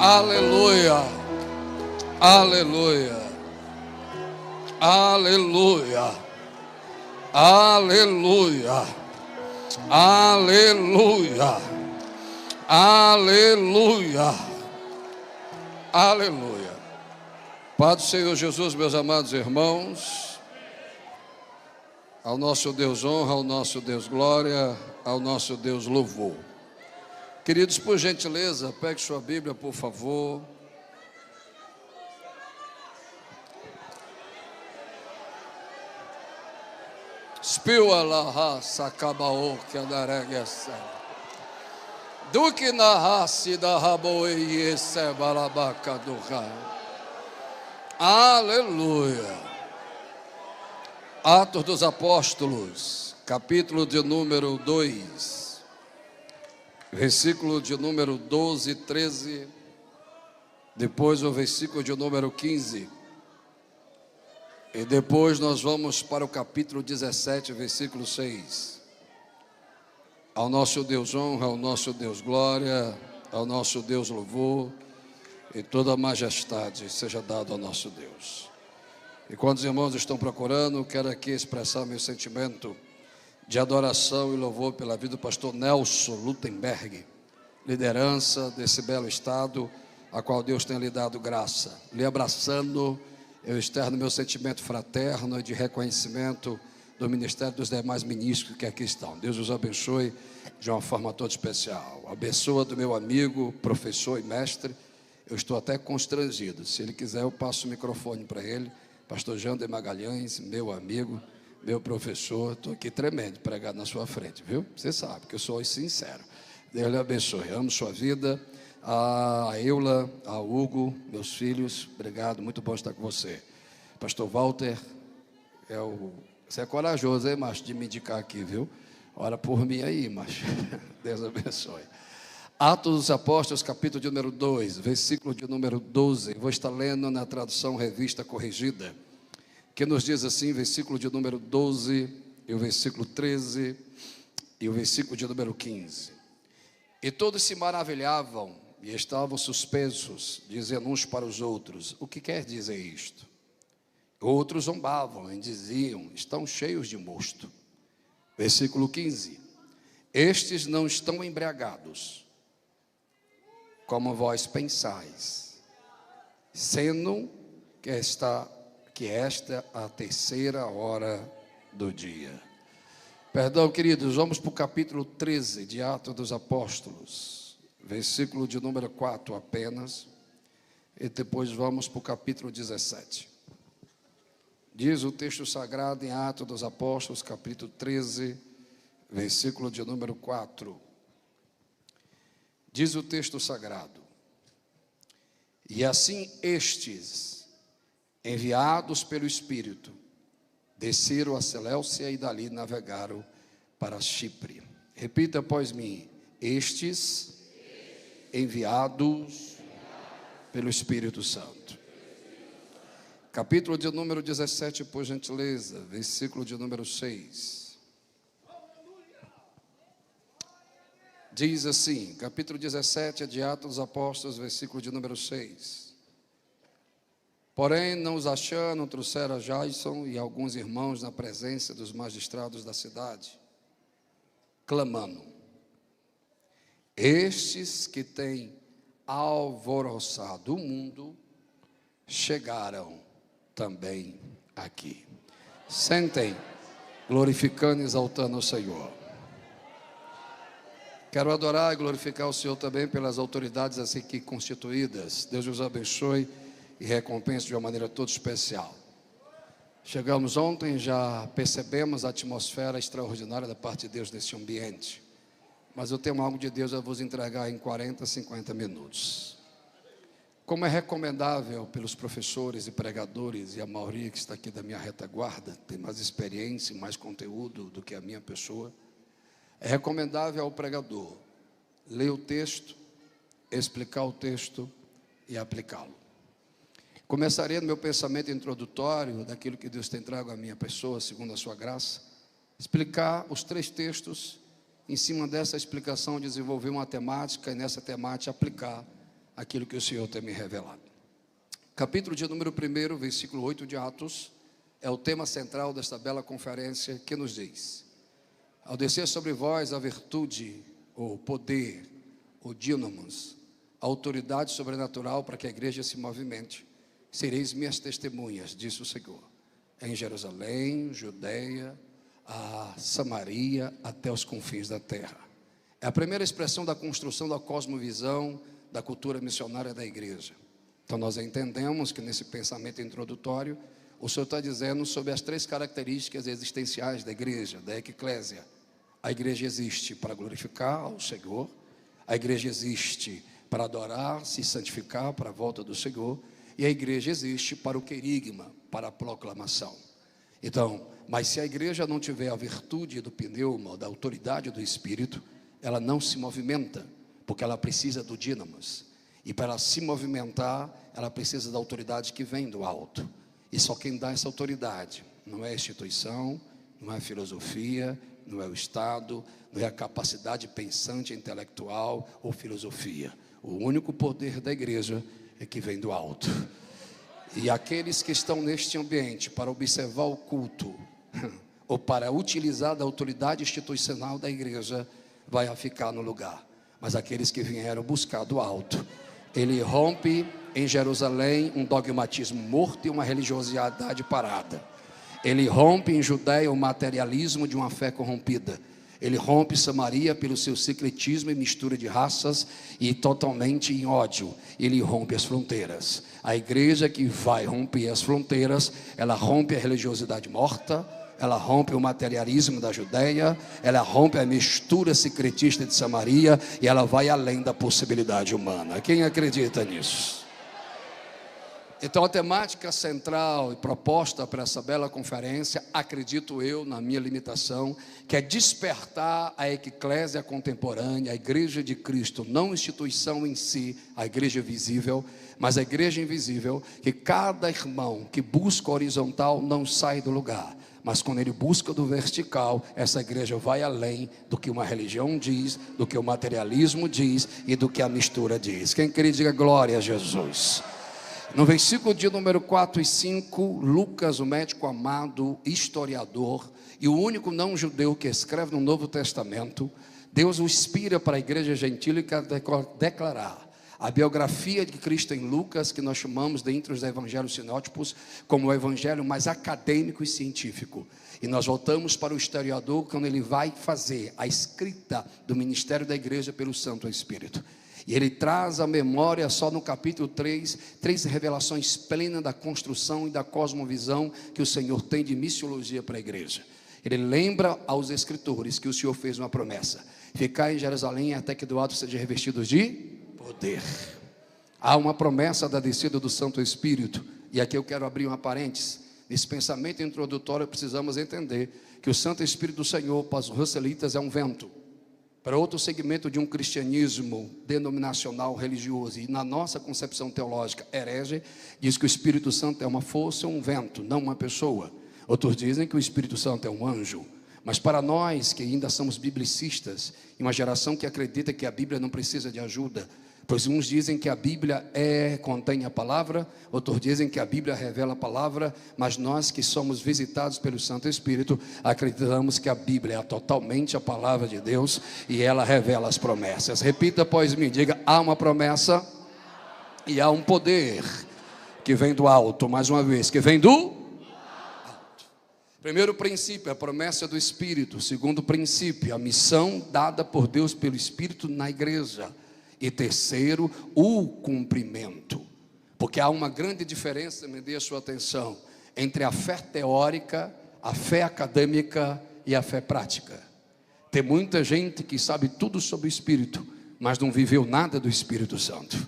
Aleluia, aleluia, aleluia, aleluia, aleluia, aleluia, aleluia. Pai do Senhor Jesus, meus amados irmãos, ao nosso Deus honra, ao nosso Deus glória, ao nosso Deus louvor. Queridos, por gentileza, pegue sua Bíblia, por favor. Spiu la raça cabaô que andaregessa. Do que na raça da raboe esse balabaca do raio. Aleluia. Atos dos Apóstolos, capítulo de número 2. Versículo de número 12, 13, depois o versículo de número 15, e depois nós vamos para o capítulo 17, versículo 6. Ao nosso Deus honra, ao nosso Deus glória, ao nosso Deus louvor, e toda a majestade seja dado ao nosso Deus. E quando os irmãos estão procurando, quero aqui expressar meu sentimento de adoração e louvor pela vida do pastor Nelson Lutemberg, liderança desse belo estado, a qual Deus tem lhe dado graça. Lhe abraçando, eu externo meu sentimento fraterno e de reconhecimento do ministério dos demais ministros que aqui estão. Deus os abençoe de uma forma toda especial. Abençoa do meu amigo, professor e mestre. Eu estou até constrangido. Se ele quiser, eu passo o microfone para ele. Pastor Jander Magalhães, meu amigo, meu professor, estou aqui tremendo pregar na sua frente, viu? Você sabe que eu sou sincero. Deus lhe abençoe, amo sua vida. A Eula, a Hugo, meus filhos, obrigado, muito bom estar com você. Pastor Walter, você é corajoso, hein, macho, de me indicar aqui, viu? Ora por mim aí, macho. Deus abençoe. Atos dos Apóstolos, capítulo de número 2, versículo de número 12. Vou estar lendo na tradução Revista Corrigida, que nos diz assim, versículo de número 12, e o versículo 13, e o versículo de número 15. E todos se maravilhavam e estavam suspensos, dizendo uns para os outros: o que quer dizer isto? Outros zombavam e diziam: estão cheios de mosto. Versículo 15. Estes não estão embriagados, como vós pensais, sendo que esta é a terceira hora do dia. Perdão, queridos, vamos para o capítulo 13 de Atos dos Apóstolos, versículo de número 4 apenas, e depois vamos para o capítulo 17. Diz o texto sagrado em Atos dos Apóstolos, capítulo 13, versículo de número 4. Diz o texto sagrado: e assim estes, enviados pelo Espírito, desceram a Seleucia e dali navegaram para Chipre. Repita após mim: estes, enviados pelo Espírito Santo. Capítulo de número 17, por gentileza, versículo de número 6. Diz assim, capítulo 17 de Atos dos Apóstolos, versículo de número 6. Porém, não os achando, trouxeram a Jason e alguns irmãos na presença dos magistrados da cidade, clamando: estes que têm alvoroçado o mundo, chegaram também aqui. Sentem, glorificando e exaltando o Senhor. Quero adorar e glorificar o Senhor também pelas autoridades assim aqui constituídas. Deus os abençoe e recompense de uma maneira toda especial. Chegamos ontem, já percebemos a atmosfera extraordinária da parte de Deus nesse ambiente. Mas eu tenho algo de Deus a vos entregar em 40, 50 minutos. Como é recomendável pelos professores e pregadores, e a maioria que está aqui da minha retaguarda, tem mais experiência e mais conteúdo do que a minha pessoa, é recomendável ao pregador ler o texto, explicar o texto e aplicá-lo. Começaria no meu pensamento introdutório, daquilo que Deus tem trago à minha pessoa, segundo a sua graça, explicar os 3 textos, em cima dessa explicação desenvolver uma temática, e nessa temática aplicar aquilo que o Senhor tem me revelado. Capítulo de número 1, versículo 8 de Atos, é o tema central desta bela conferência, que nos diz: ao descer sobre vós a virtude, o poder, o dínamos, a autoridade sobrenatural para que a igreja se movimente, sereis minhas testemunhas, disse o Senhor, em Jerusalém, Judeia, a Samaria, até os confins da terra. É a primeira expressão da construção da cosmovisão da cultura missionária da igreja. Então nós entendemos que nesse pensamento introdutório, o Senhor está dizendo sobre as 3 características existenciais da igreja, da eclésia. A igreja existe para glorificar ao Senhor, a igreja existe para adorar, se santificar para a volta do Senhor, e a igreja existe para o querigma, para a proclamação. Então, mas se a igreja não tiver a virtude do pneuma, da autoridade do Espírito, ela não se movimenta, porque ela precisa do dínamos. E para ela se movimentar, ela precisa da autoridade que vem do alto. E só quem dá essa autoridade não é a instituição, não é a filosofia, não é o Estado, não é a capacidade pensante, intelectual ou filosofia. O único poder da igreja é que vem do alto. E aqueles que estão neste ambiente para observar o culto ou para utilizar da autoridade institucional da igreja, vai ficar no lugar. Mas aqueles que vieram buscar do alto, ele rompe em Jerusalém um dogmatismo morto e uma religiosidade parada. Ele rompe em Judeia o materialismo de uma fé corrompida. Ele rompe Samaria pelo seu secretismo e mistura de raças e totalmente em ódio. Ele rompe as fronteiras. A igreja que vai romper as fronteiras, ela rompe a religiosidade morta, ela rompe o materialismo da Judeia, ela rompe a mistura secretista de Samaria e ela vai além da possibilidade humana. Quem acredita nisso? Então a temática central e proposta para essa bela conferência, acredito eu, na minha limitação, que é despertar a eclésia contemporânea, a igreja de Cristo, não instituição em si, a igreja visível, mas a igreja invisível, que cada irmão que busca horizontal não sai do lugar. Mas quando ele busca do vertical, essa igreja vai além do que uma religião diz, do que o materialismo diz e do que a mistura diz. Quem quer diga glória a Jesus. No versículo de número 4 e 5, Lucas, o médico amado, historiador e o único não judeu que escreve no Novo Testamento, Deus o inspira para a igreja gentílica declarar a biografia de Cristo em Lucas, que nós chamamos dentre os evangelhos sinóticos como o evangelho mais acadêmico e científico. E nós voltamos para o historiador quando ele vai fazer a escrita do ministério da igreja pelo Santo Espírito. E ele traz à memória, só no capítulo 3, 3 revelações plenas da construção e da cosmovisão que o Senhor tem de missiologia para a igreja. Ele lembra aos escritores que o Senhor fez uma promessa: ficar em Jerusalém até que do alto sejam revestidos de poder. Há uma promessa da descida do Santo Espírito. E aqui eu quero abrir uma parênteses. Nesse pensamento introdutório precisamos entender que o Santo Espírito do Senhor para os russelitas é um vento. Para outro segmento de um cristianismo denominacional religioso, e na nossa concepção teológica herege, diz que o Espírito Santo é uma força, um vento, não uma pessoa. Outros dizem que o Espírito Santo é um anjo. Mas para nós que ainda somos biblicistas, e uma geração que acredita que a Bíblia não precisa de ajuda, pois uns dizem que a Bíblia contém a palavra, outros dizem que a Bíblia revela a palavra, mas nós que somos visitados pelo Santo Espírito, acreditamos que a Bíblia é totalmente a palavra de Deus e ela revela as promessas. Repita após mim, diga: há uma promessa e há um poder que vem do alto, mais uma vez, que vem do alto. Primeiro princípio, a promessa do Espírito. Segundo princípio, a missão dada por Deus pelo Espírito na igreja. E terceiro, o cumprimento. Porque há uma grande diferença, me dê a sua atenção, entre a fé teórica, a fé acadêmica e a fé prática. Tem muita gente que sabe tudo sobre o Espírito, mas não viveu nada do Espírito Santo.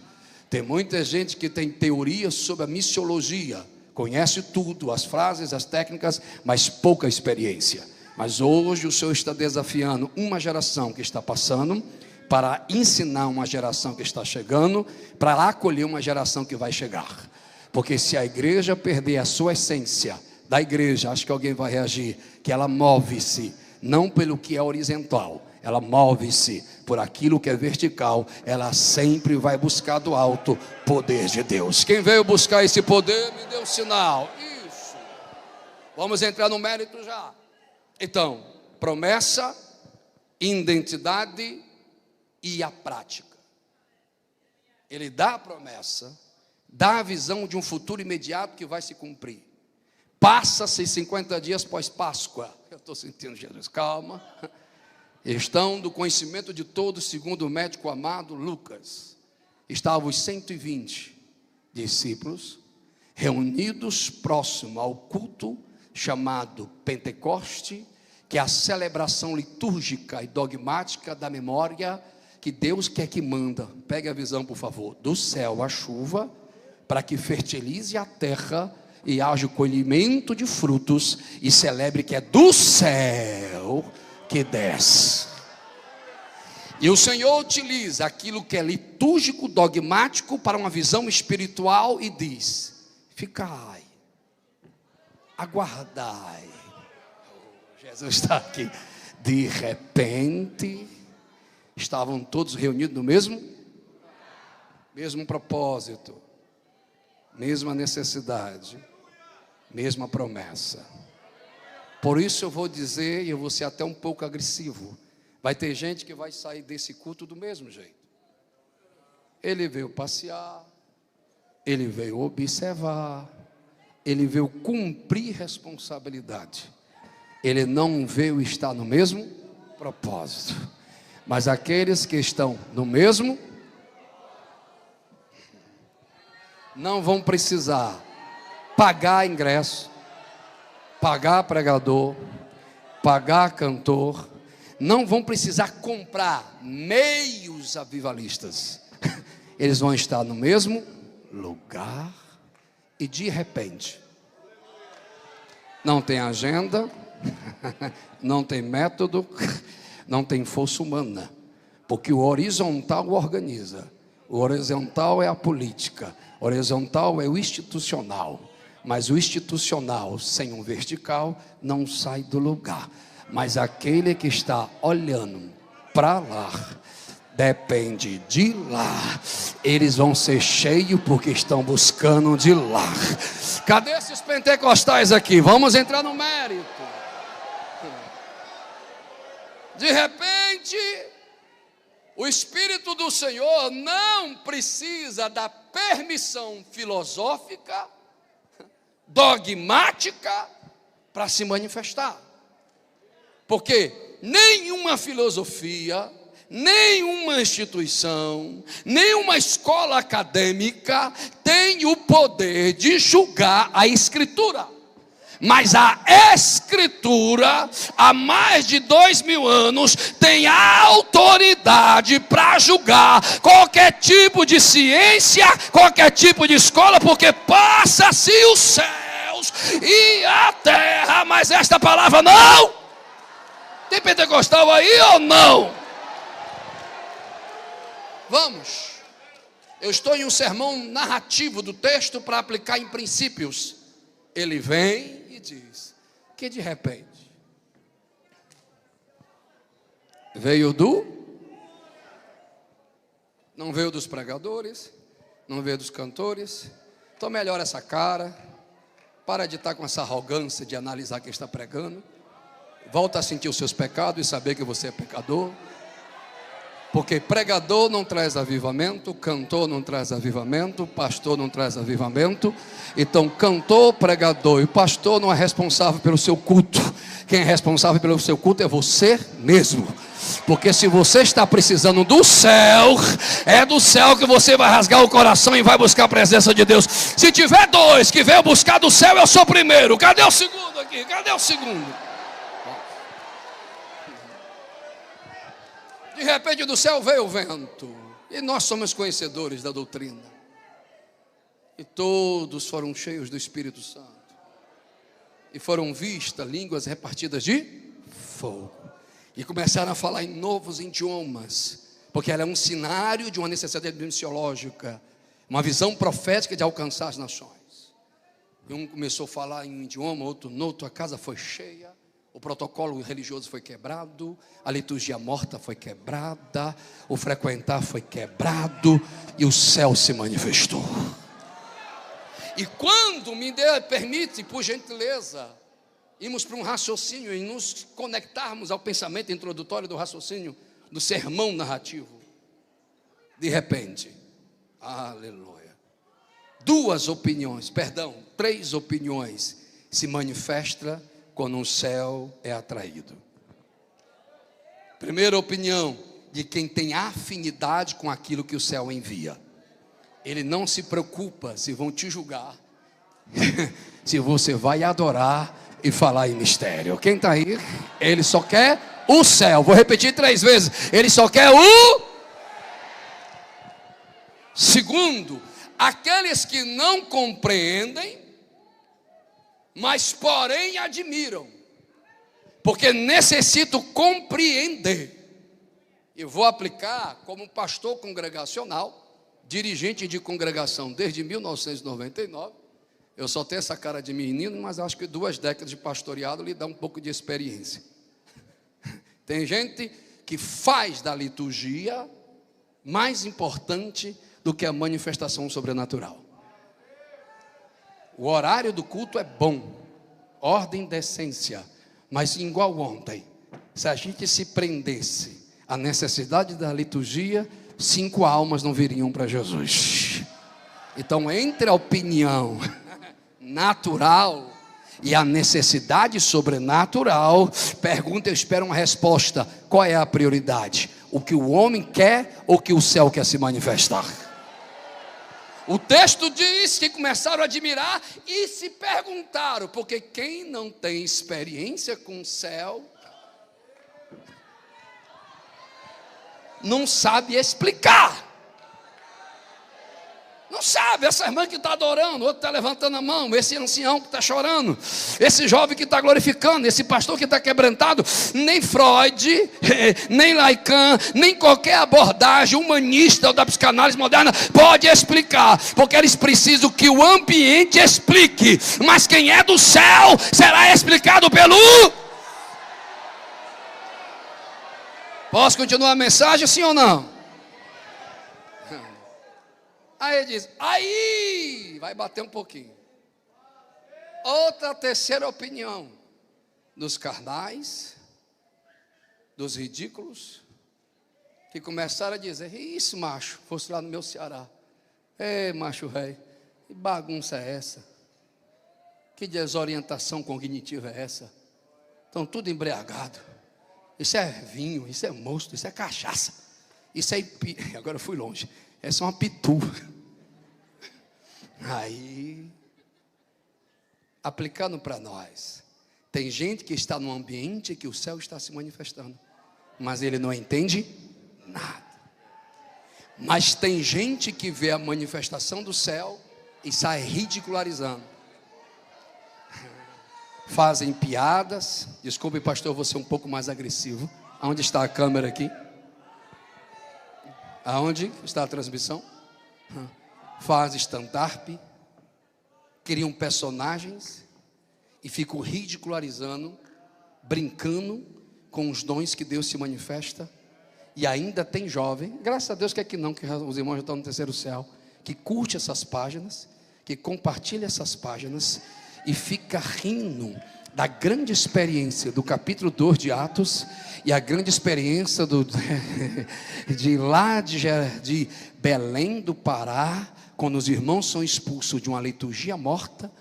Tem muita gente que tem teorias sobre a missiologia, conhece tudo, as frases, as técnicas, mas pouca experiência. Mas hoje o Senhor está desafiando uma geração que está passando, para ensinar uma geração que está chegando, para acolher uma geração que vai chegar. Porque se a igreja perder a sua essência da igreja, acho que alguém vai reagir, que ela move-se não pelo que é horizontal, ela move-se por aquilo que é vertical, ela sempre vai buscar do alto poder de Deus. Quem veio buscar esse poder, me dê um sinal. Isso. Vamos entrar no mérito já. Então, promessa, identidade e a prática. Ele dá a promessa, dá a visão de um futuro imediato que vai se cumprir. Passa-se 50 dias pós-Páscoa. Eu estou sentindo Jesus, calma. Estão do conhecimento de todos, segundo o médico amado Lucas. Estavam os 120 discípulos reunidos próximo ao culto chamado Pentecoste, que é a celebração litúrgica e dogmática da memória que Deus quer que manda. Pegue a visão, por favor. Do céu a chuva, para que fertilize a terra e haja o colhimento de frutos, e celebre que é do céu que desce. E o Senhor utiliza aquilo que é litúrgico, dogmático, para uma visão espiritual e diz: ficai, aguardai. Jesus está aqui. De repente, estavam todos reunidos no mesmo propósito, mesma necessidade, mesma promessa. Por isso eu vou dizer, e eu vou ser até um pouco agressivo, vai ter gente que vai sair desse culto do mesmo jeito. Ele veio passear, ele veio observar, ele veio cumprir responsabilidade. Ele não veio estar no mesmo propósito. Mas aqueles que estão no mesmo, não vão precisar pagar ingresso, pagar pregador, pagar cantor, não vão precisar comprar meios avivalistas. Eles vão estar no mesmo lugar e de repente, não tem agenda, não tem método, não tem força humana, porque o horizontal organiza, o horizontal é a política, o horizontal é o institucional, mas o institucional sem um vertical não sai do lugar. Mas aquele que está olhando para lá, depende de lá, eles vão ser cheios porque estão buscando de lá. Cadê esses pentecostais aqui? Vamos entrar no mérito. De repente, o Espírito do Senhor não precisa da permissão filosófica, dogmática, para se manifestar. Porque nenhuma filosofia, nenhuma instituição, nenhuma escola acadêmica tem o poder de julgar a Escritura. Mas a Escritura, há mais de 2000 anos, tem a autoridade para julgar qualquer tipo de ciência, qualquer tipo de escola, porque passa-se os céus e a terra, mas esta palavra não. Tem pentecostal aí ou não? Vamos. Eu estou em um sermão narrativo do texto para aplicar em princípios. Ele vem e diz que de repente veio não veio dos pregadores, não veio dos cantores. Então melhora essa cara, para de estar com essa arrogância de analisar quem está pregando, volta a sentir os seus pecados e saber que você é pecador. Porque pregador não traz avivamento, cantor não traz avivamento, pastor não traz avivamento. Então cantor, pregador e pastor não é responsável pelo seu culto. Quem é responsável pelo seu culto é você mesmo. Porque se você está precisando do céu, é do céu que você vai rasgar o coração e vai buscar a presença de Deus. Se tiver dois que veio buscar do céu, eu sou o primeiro. Cadê o segundo aqui? Cadê o segundo? De repente do céu veio o vento, e nós somos conhecedores da doutrina, e todos foram cheios do Espírito Santo, e foram vistas línguas repartidas de fogo, e começaram a falar em novos idiomas, porque era um cenário de uma necessidade missiológica, uma visão profética de alcançar as nações. E um começou a falar em um idioma, outro no outro, a casa foi cheia, O protocolo religioso foi quebrado, a liturgia morta foi quebrada, o frequentar foi quebrado e o céu se manifestou. E quando permite, por gentileza, irmos para um raciocínio e nos conectarmos ao pensamento introdutório do raciocínio, do sermão narrativo, de repente, aleluia, três opiniões se manifestam quando o céu é atraído. Primeira opinião, de quem tem afinidade com aquilo que o céu envia. Ele não se preocupa se vão te julgar, se você vai adorar e falar em mistério. Quem está aí? Ele só quer o céu. Vou repetir 3 vezes. Ele só quer o... Segundo, aqueles que não compreendem, mas porém admiram, porque necessito compreender. Eu vou aplicar como pastor congregacional, dirigente de congregação desde 1999. Eu só tenho essa cara de menino, mas acho que 2 décadas de pastoreado lhe dá um pouco de experiência. Tem gente que faz da liturgia mais importante do que a manifestação sobrenatural. O horário do culto é bom, ordem, decência, mas igual ontem, se a gente se prendesse à necessidade da liturgia, 5 almas não viriam para Jesus. Então, entre a opinião natural e a necessidade sobrenatural, pergunta, eu espero uma resposta. Qual é a prioridade? O que o homem quer ou o que o céu quer se manifestar? O texto diz que começaram a admirar e se perguntaram, porque quem não tem experiência com o céu não sabe explicar. Não sabe, essa irmã que está adorando, outro está levantando a mão, esse ancião que está chorando, esse jovem que está glorificando, esse pastor que está quebrantado. Nem Freud, nem Lacan, nem qualquer abordagem humanista ou da psicanálise moderna pode explicar, porque eles precisam que o ambiente explique, mas quem é do céu será explicado pelo... Posso continuar a mensagem, sim ou não? Aí ele diz, aí vai bater um pouquinho. Outra terceira opinião, dos carnais, dos ridículos, que começaram a dizer, isso macho, fosse lá no meu Ceará, macho rei, que bagunça é essa? Que desorientação cognitiva é essa? Estão tudo embriagado. Isso é vinho, isso é mosto, isso é cachaça, isso é... Agora eu fui longe. Essa é uma pitu. Aí, aplicando para nós, tem gente que está num ambiente que o céu está se manifestando, mas ele não entende nada. Mas tem gente que vê a manifestação do céu e sai ridicularizando. Fazem piadas. Desculpe, pastor, eu vou ser um pouco mais agressivo. Aonde está a câmera aqui? Aonde está a transmissão? Faz stand-up, criam personagens e ficam ridicularizando, brincando com os dons que Deus se manifesta. E ainda tem jovem, graças a Deus que aqui não, que os irmãos já estão no terceiro céu, que curte essas páginas, que compartilha essas páginas e fica rindo da grande experiência do capítulo 2 de Atos e a grande experiência de Belém do Pará, quando os irmãos são expulsos de uma liturgia morta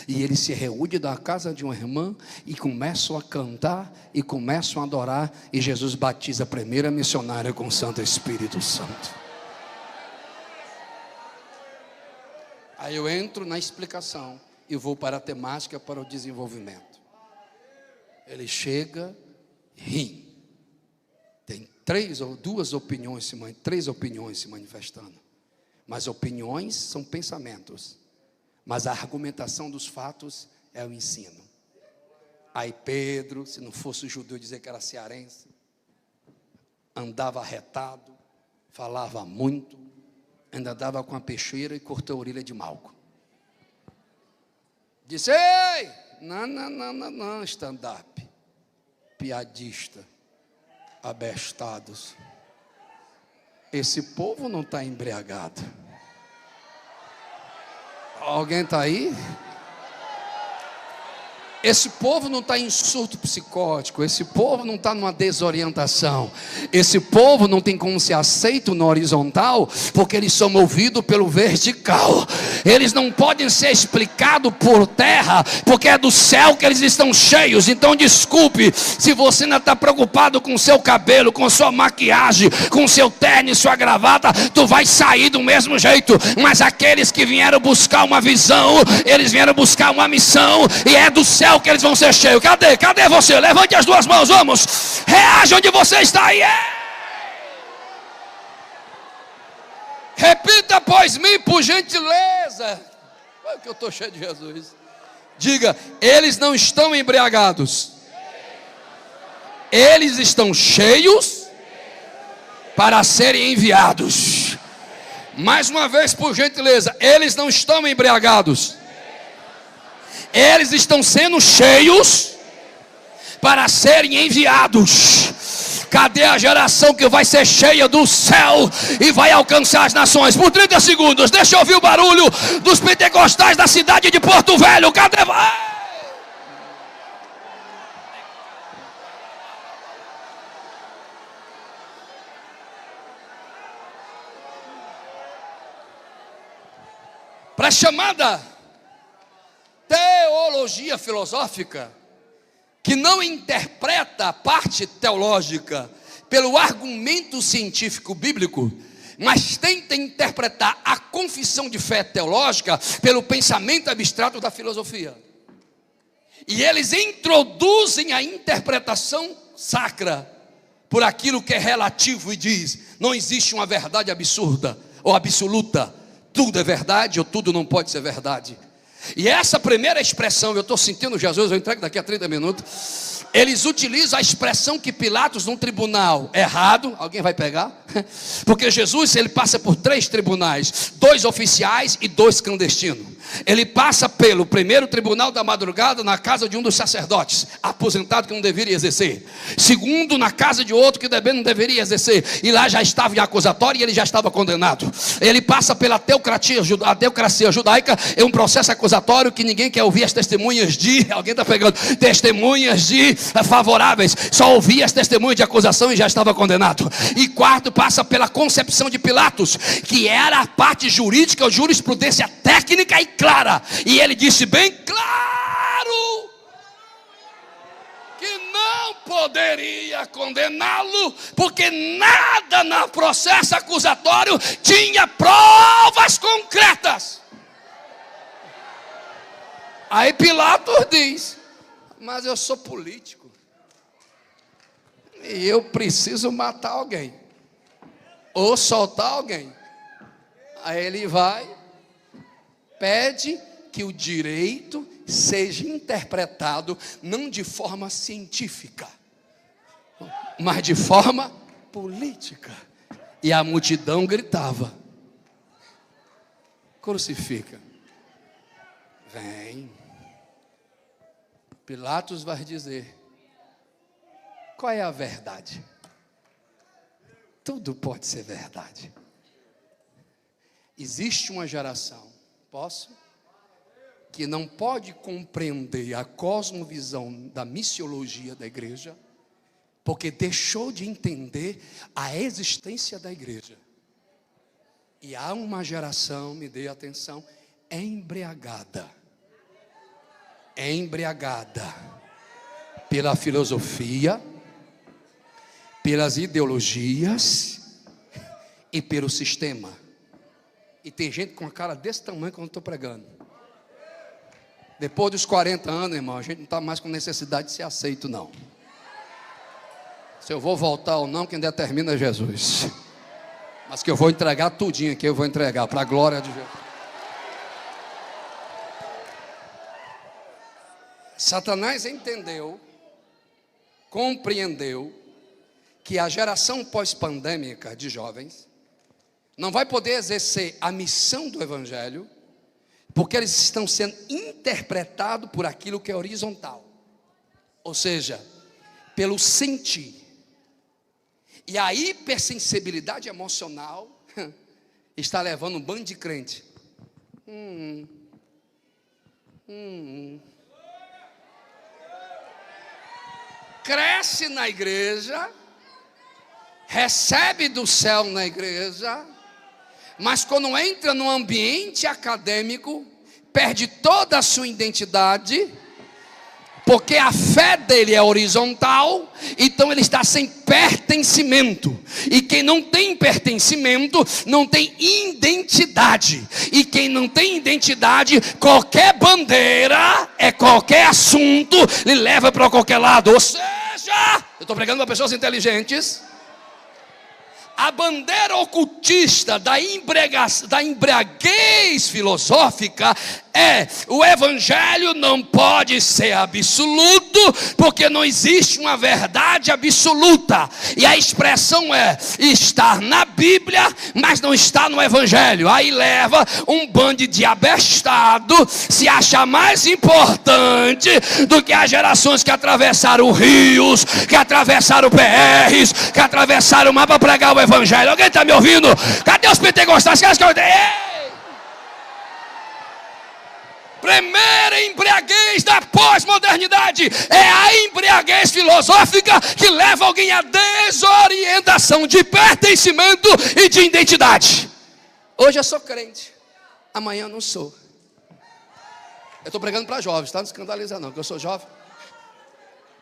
e eles se reúnem da casa de uma irmã e começam a cantar e começam a adorar, e Jesus batiza a primeira missionária com o Santo Espírito Santo. Aí eu entro na explicação e vou para a temática, para o desenvolvimento. Ele chega, ri. Tem três opiniões se manifestando. Mas opiniões são pensamentos, mas a argumentação dos fatos é o ensino. Aí Pedro, se não fosse judeu, dizer que era cearense, andava arretado, falava muito, ainda dava com a peixeira e cortou a orelha de Malco. Disse, ei, não, stand-up. piadista, abestados. Esse povo não está embriagado. Alguém está aí? Esse povo não está em surto psicótico. Esse povo não está numa desorientação. Esse povo não tem como ser aceito no horizontal, porque eles são movidos pelo vertical. Eles não podem ser explicados por terra, porque é do céu que eles estão cheios. Então desculpe, se você ainda está preocupado com o seu cabelo, com sua maquiagem, com seu terno e sua gravata, tu vai sair do mesmo jeito. Mas aqueles que vieram buscar uma visão, eles vieram buscar uma missão, e é do céu que eles vão ser cheios. Cadê você? Levante as duas mãos, vamos. Reaja onde você está aí. Repita após mim, por gentileza. Olha que eu estou cheio de Jesus. Diga: eles não estão embriagados, eles estão cheios para serem enviados. Mais uma vez, por gentileza, eles não estão embriagados, eles estão sendo cheios para serem enviados. Cadê a geração que vai ser cheia do céu e vai alcançar as nações? Por 30 segundos, deixa eu ouvir o barulho dos pentecostais da cidade de Porto Velho. Cadê? Para a chamada teologia filosófica, que não interpreta a parte teológica pelo argumento científico bíblico, mas tenta interpretar a confissão de fé teológica pelo pensamento abstrato da filosofia. E eles introduzem a interpretação sacra por aquilo que é relativo e diz: não existe uma verdade absurda ou absoluta, tudo é verdade ou tudo não pode ser verdade. E essa primeira expressão, eu estou sentindo Jesus, eu entrego daqui a 30 minutos. Eles utilizam a expressão que Pilatos num tribunal errado, alguém vai pegar? Porque Jesus, ele passa por 3 tribunais, 2 oficiais e 2 clandestinos. Ele passa pelo primeiro tribunal da madrugada na casa de um dos sacerdotes, aposentado, que não deveria exercer. Segundo, na casa de outro que também não deveria exercer, e lá já estava em acusatório e ele já estava condenado. Ele passa pela teocracia judaica, é um processo acusatório que ninguém quer ouvir as testemunhas de, alguém está pegando, testemunhas de favoráveis, só ouvia as testemunhas de acusação e já estava condenado. E quarto, passa pela concepção de Pilatos, que era a parte jurídica, a jurisprudência técnica e clara, e ele disse bem claro que não poderia condená-lo, porque nada no processo acusatório tinha provas concretas. Aí Pilatos diz: mas eu sou político e eu preciso matar alguém ou soltar alguém. Aí ele vai, pede que o direito seja interpretado não de forma científica, mas de forma política. E a multidão gritava: crucifica. Vem. Pilatos vai dizer: qual é a verdade? Tudo pode ser verdade. Existe uma geração, que não pode compreender a cosmovisão da missiologia da igreja, porque deixou de entender a existência da igreja. E há uma geração, me dê atenção, embriagada pela filosofia, pelas ideologias e pelo sistema. E tem gente com a cara desse tamanho quando eu estou pregando. Depois dos 40 anos, irmão, a gente não está mais com necessidade de ser aceito, não. Se eu vou voltar ou não, quem determina é Jesus. Mas que eu vou entregar tudinho aqui, eu vou entregar para a glória de Jesus. Satanás entendeu, compreendeu que a geração pós-pandêmica de jovens não vai poder exercer a missão do evangelho, porque eles estão sendo interpretados por aquilo que é horizontal. Ou seja, pelo sentir. E a hipersensibilidade emocional está levando um bando de crente. Cresce na igreja, recebe do céu na igreja, mas quando entra no ambiente acadêmico, perde toda a sua identidade, porque a fé dele é horizontal, então ele está sem pertencimento. E quem não tem pertencimento, não tem identidade. E quem não tem identidade, qualquer bandeira, qualquer assunto, lhe leva para qualquer lado. Ou seja, eu estou pregando para pessoas inteligentes. A bandeira ocultista da embriaguez filosófica é: o evangelho não pode ser absoluto, porque não existe uma verdade absoluta. E a expressão é estar na Bíblia, mas não está no evangelho. Aí leva um bando de abestado, se acha mais importante do que as gerações que atravessaram rios, que atravessaram PRs, que atravessaram o mar para pregar o evangelho. Alguém está me ouvindo? Cadê os pentecostais? Primeira embriaguez da pós-modernidade é a embriaguez filosófica que leva alguém à desorientação de pertencimento e de identidade. Hoje eu sou crente, amanhã eu não sou. Eu estou pregando para jovens, tá? Não escandaliza não, porque eu sou jovem.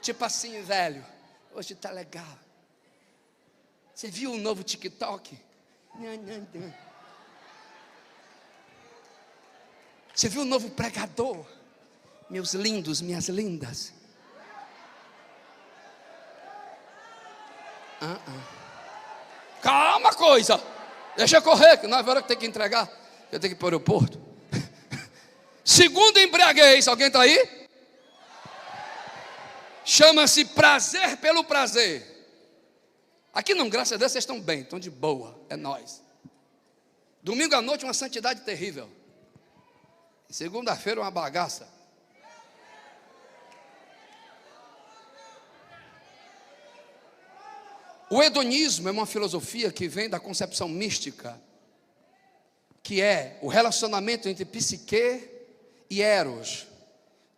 Tipo assim, velho, hoje tá legal. Você viu o novo TikTok? Você viu o novo pregador? Meus lindos, minhas lindas. Calma, coisa. Deixa eu correr, que não é hora que tem que entregar. Eu tenho que ir para o aeroporto. Segunda embriaguez, alguém está aí? Chama-se prazer pelo prazer. Aqui não, graças a Deus, vocês estão bem, estão de boa, é nóis. Domingo à noite uma santidade terrível. Segunda-feira uma bagaça. O hedonismo é uma filosofia que vem da concepção mística, que é o relacionamento entre psique e eros,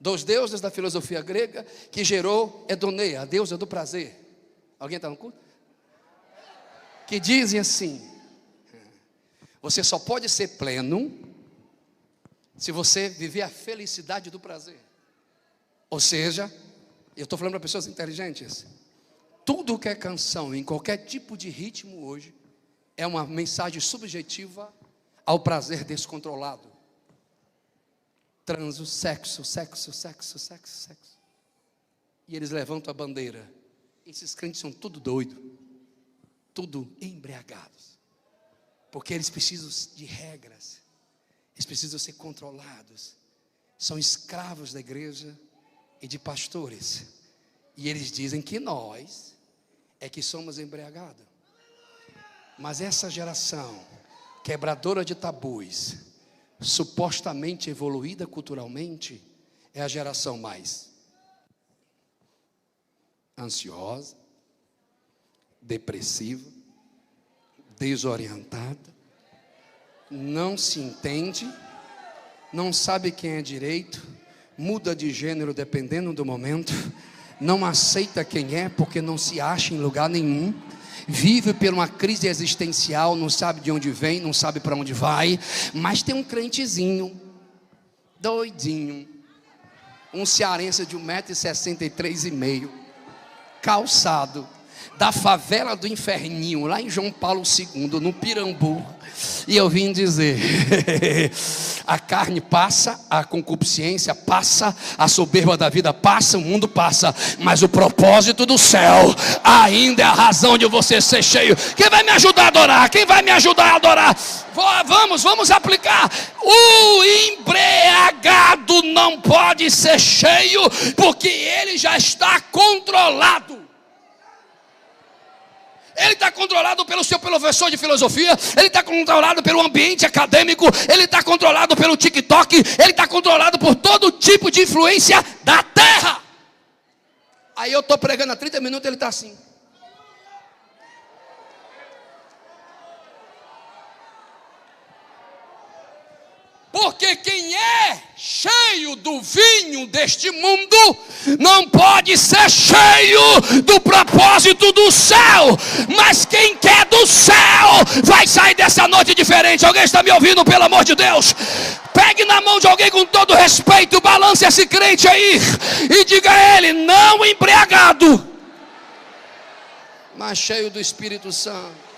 dos deuses da filosofia grega, que gerou Hedoneia, a deusa do prazer. Alguém está no culto? Que dizem assim: você só pode ser pleno se você viver a felicidade do prazer. Ou seja, eu estou falando para pessoas inteligentes, tudo que é canção, em qualquer tipo de ritmo hoje, é uma mensagem subjetiva ao prazer descontrolado. Transo, sexo, sexo, sexo, sexo, sexo. E eles levantam a bandeira. Esses crentes são tudo doido, tudo embriagados, porque eles precisam de regras. Eles precisam ser controlados. São escravos da igreja e de pastores. E eles dizem que nós é que somos embriagados. Mas essa geração quebradora de tabus, supostamente evoluída culturalmente, é a geração mais ansiosa, depressiva, desorientada, não se entende, não sabe quem é direito, muda de gênero dependendo do momento, não aceita quem é porque não se acha em lugar nenhum, vive por uma crise existencial, não sabe de onde vem, não sabe para onde vai. Mas tem um crentezinho, doidinho, um cearense de 1,63 m, calçado, da favela do Inferninho, lá em João Paulo II, no Pirambu. E eu vim dizer: a carne passa, a concupiscência passa, a soberba da vida passa, o mundo passa, mas o propósito do céu ainda é a razão de você ser cheio. Quem vai me ajudar a adorar? Quem vai me ajudar a adorar? Vamos aplicar. O embriagado não pode ser cheio, porque ele já está controlado. Ele está controlado pelo seu professor de filosofia, ele está controlado pelo ambiente acadêmico, ele está controlado pelo TikTok, ele está controlado por todo tipo de influência da terra. Aí eu estou pregando há 30 minutos, ele está assim. Porque quem é cheio do vinho deste mundo não pode ser cheio do propósito do céu. Mas quem quer do céu vai sair dessa noite diferente. Alguém está me ouvindo, pelo amor de Deus? Pegue na mão de alguém com todo respeito, balance esse crente aí e diga a ele: não embriagado, mas cheio do Espírito Santo.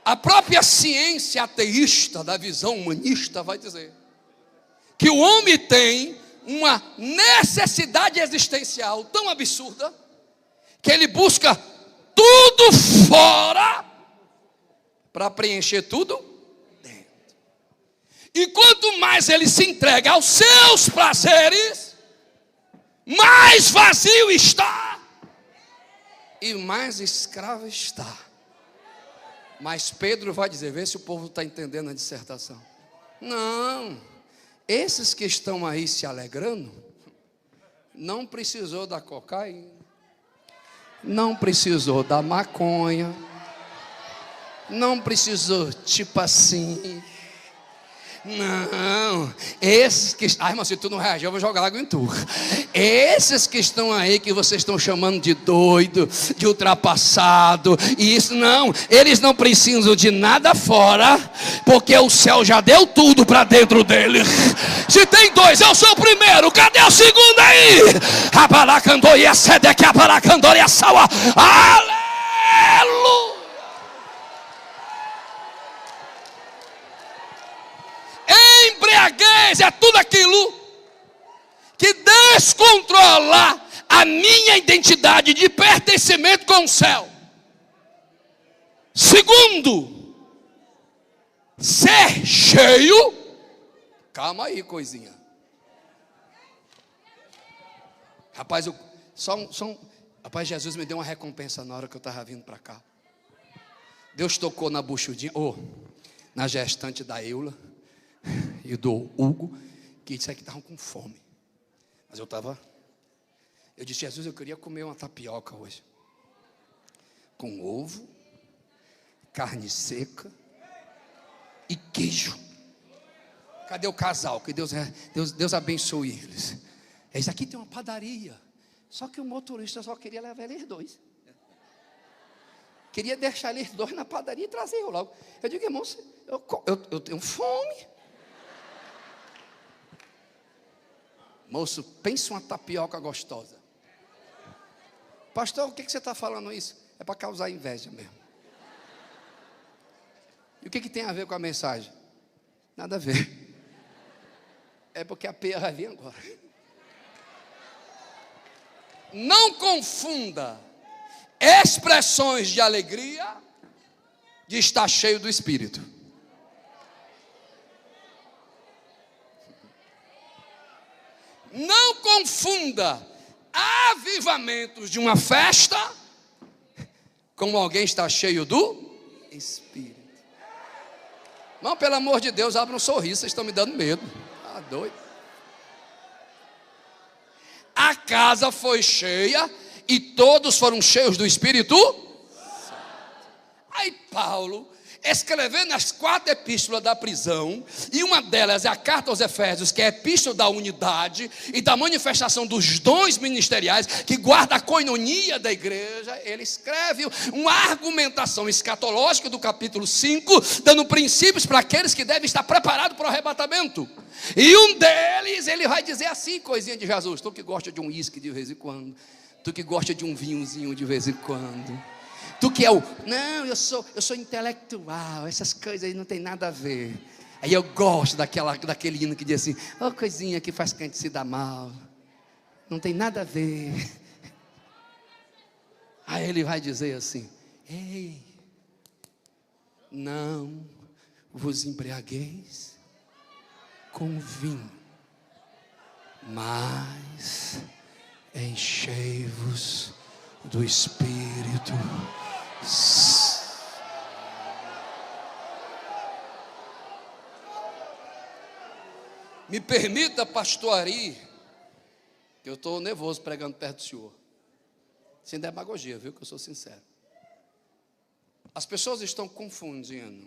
A própria ciência ateísta da visão humanista vai dizer que o homem tem uma necessidade existencial tão absurda que ele busca tudo fora para preencher tudo dentro. E quanto mais ele se entrega aos seus prazeres, mais vazio está e mais escravo está. Mas Pedro vai dizer, vê se o povo está entendendo a dissertação. Não, esses que estão aí se alegrando, não precisou da cocaína, não precisou da maconha, não precisou tipo assim. Não, esses que... Ai, irmão, se tu não reagir, eu vou jogar água em tu. Esses que estão aí, que vocês estão chamando de doido, de ultrapassado, e isso não, eles não precisam de nada fora, porque o céu já deu tudo para dentro deles. Se tem dois, eu sou o primeiro, cadê o segundo aí? Abalacandoria, sedeque, abalacandoria, saua. Aleluia! Embriaguez é tudo aquilo que descontrola a minha identidade de pertencimento com o céu. Segundo, ser cheio. Calma aí, coisinha. Rapaz, rapaz, Jesus me deu uma recompensa na hora que eu estava vindo para cá. Deus tocou na buchudinha, na gestante da Eula e do Hugo, que disseram que estavam com fome. Mas eu disse, Jesus, eu queria comer uma tapioca hoje, com ovo, carne seca e queijo. Cadê o casal? Que Deus abençoe eles. Eles aqui tem uma padaria, só que o motorista só queria levar eles dois. Queria deixar eles dois na padaria e trazer eu logo. Eu digo, irmão, eu tenho fome. Moço, pensa uma tapioca gostosa. Pastor, o que você está falando isso? É para causar inveja mesmo. E o que tem a ver com a mensagem? Nada a ver. É porque a peia vai vir agora. Não confunda expressões de alegria de estar cheio do Espírito. Não confunda avivamentos de uma festa como alguém está cheio do Espírito. Não, pelo amor de Deus, abra um sorriso, vocês estão me dando medo. Ah, doido. A casa foi cheia e todos foram cheios do Espírito Santo. Aí Paulo, escrevendo as 4 epístolas da prisão, e uma delas é a carta aos Efésios, que é a epístola da unidade e da manifestação dos dons ministeriais, que guarda a coinonia da igreja. Ele escreve uma argumentação escatológica do capítulo 5, dando princípios para aqueles que devem estar preparados para o arrebatamento. E um deles, ele vai dizer assim, coisinha de Jesus: tu que gosta de um uísque de vez em quando, tu que gosta de um vinhozinho de vez em quando, tu que é não, eu sou intelectual, essas coisas aí não tem nada a ver. Aí eu gosto daquele hino que diz assim: coisinha que faz crente se dar mal, não tem nada a ver. Aí ele vai dizer assim: ei, não vos embriagueis com vinho, mas enchei-vos do Espírito. Me permita, pastor Ari, que eu estou nervoso pregando perto do senhor. Sem demagogia, viu, que eu sou sincero. As pessoas estão confundindo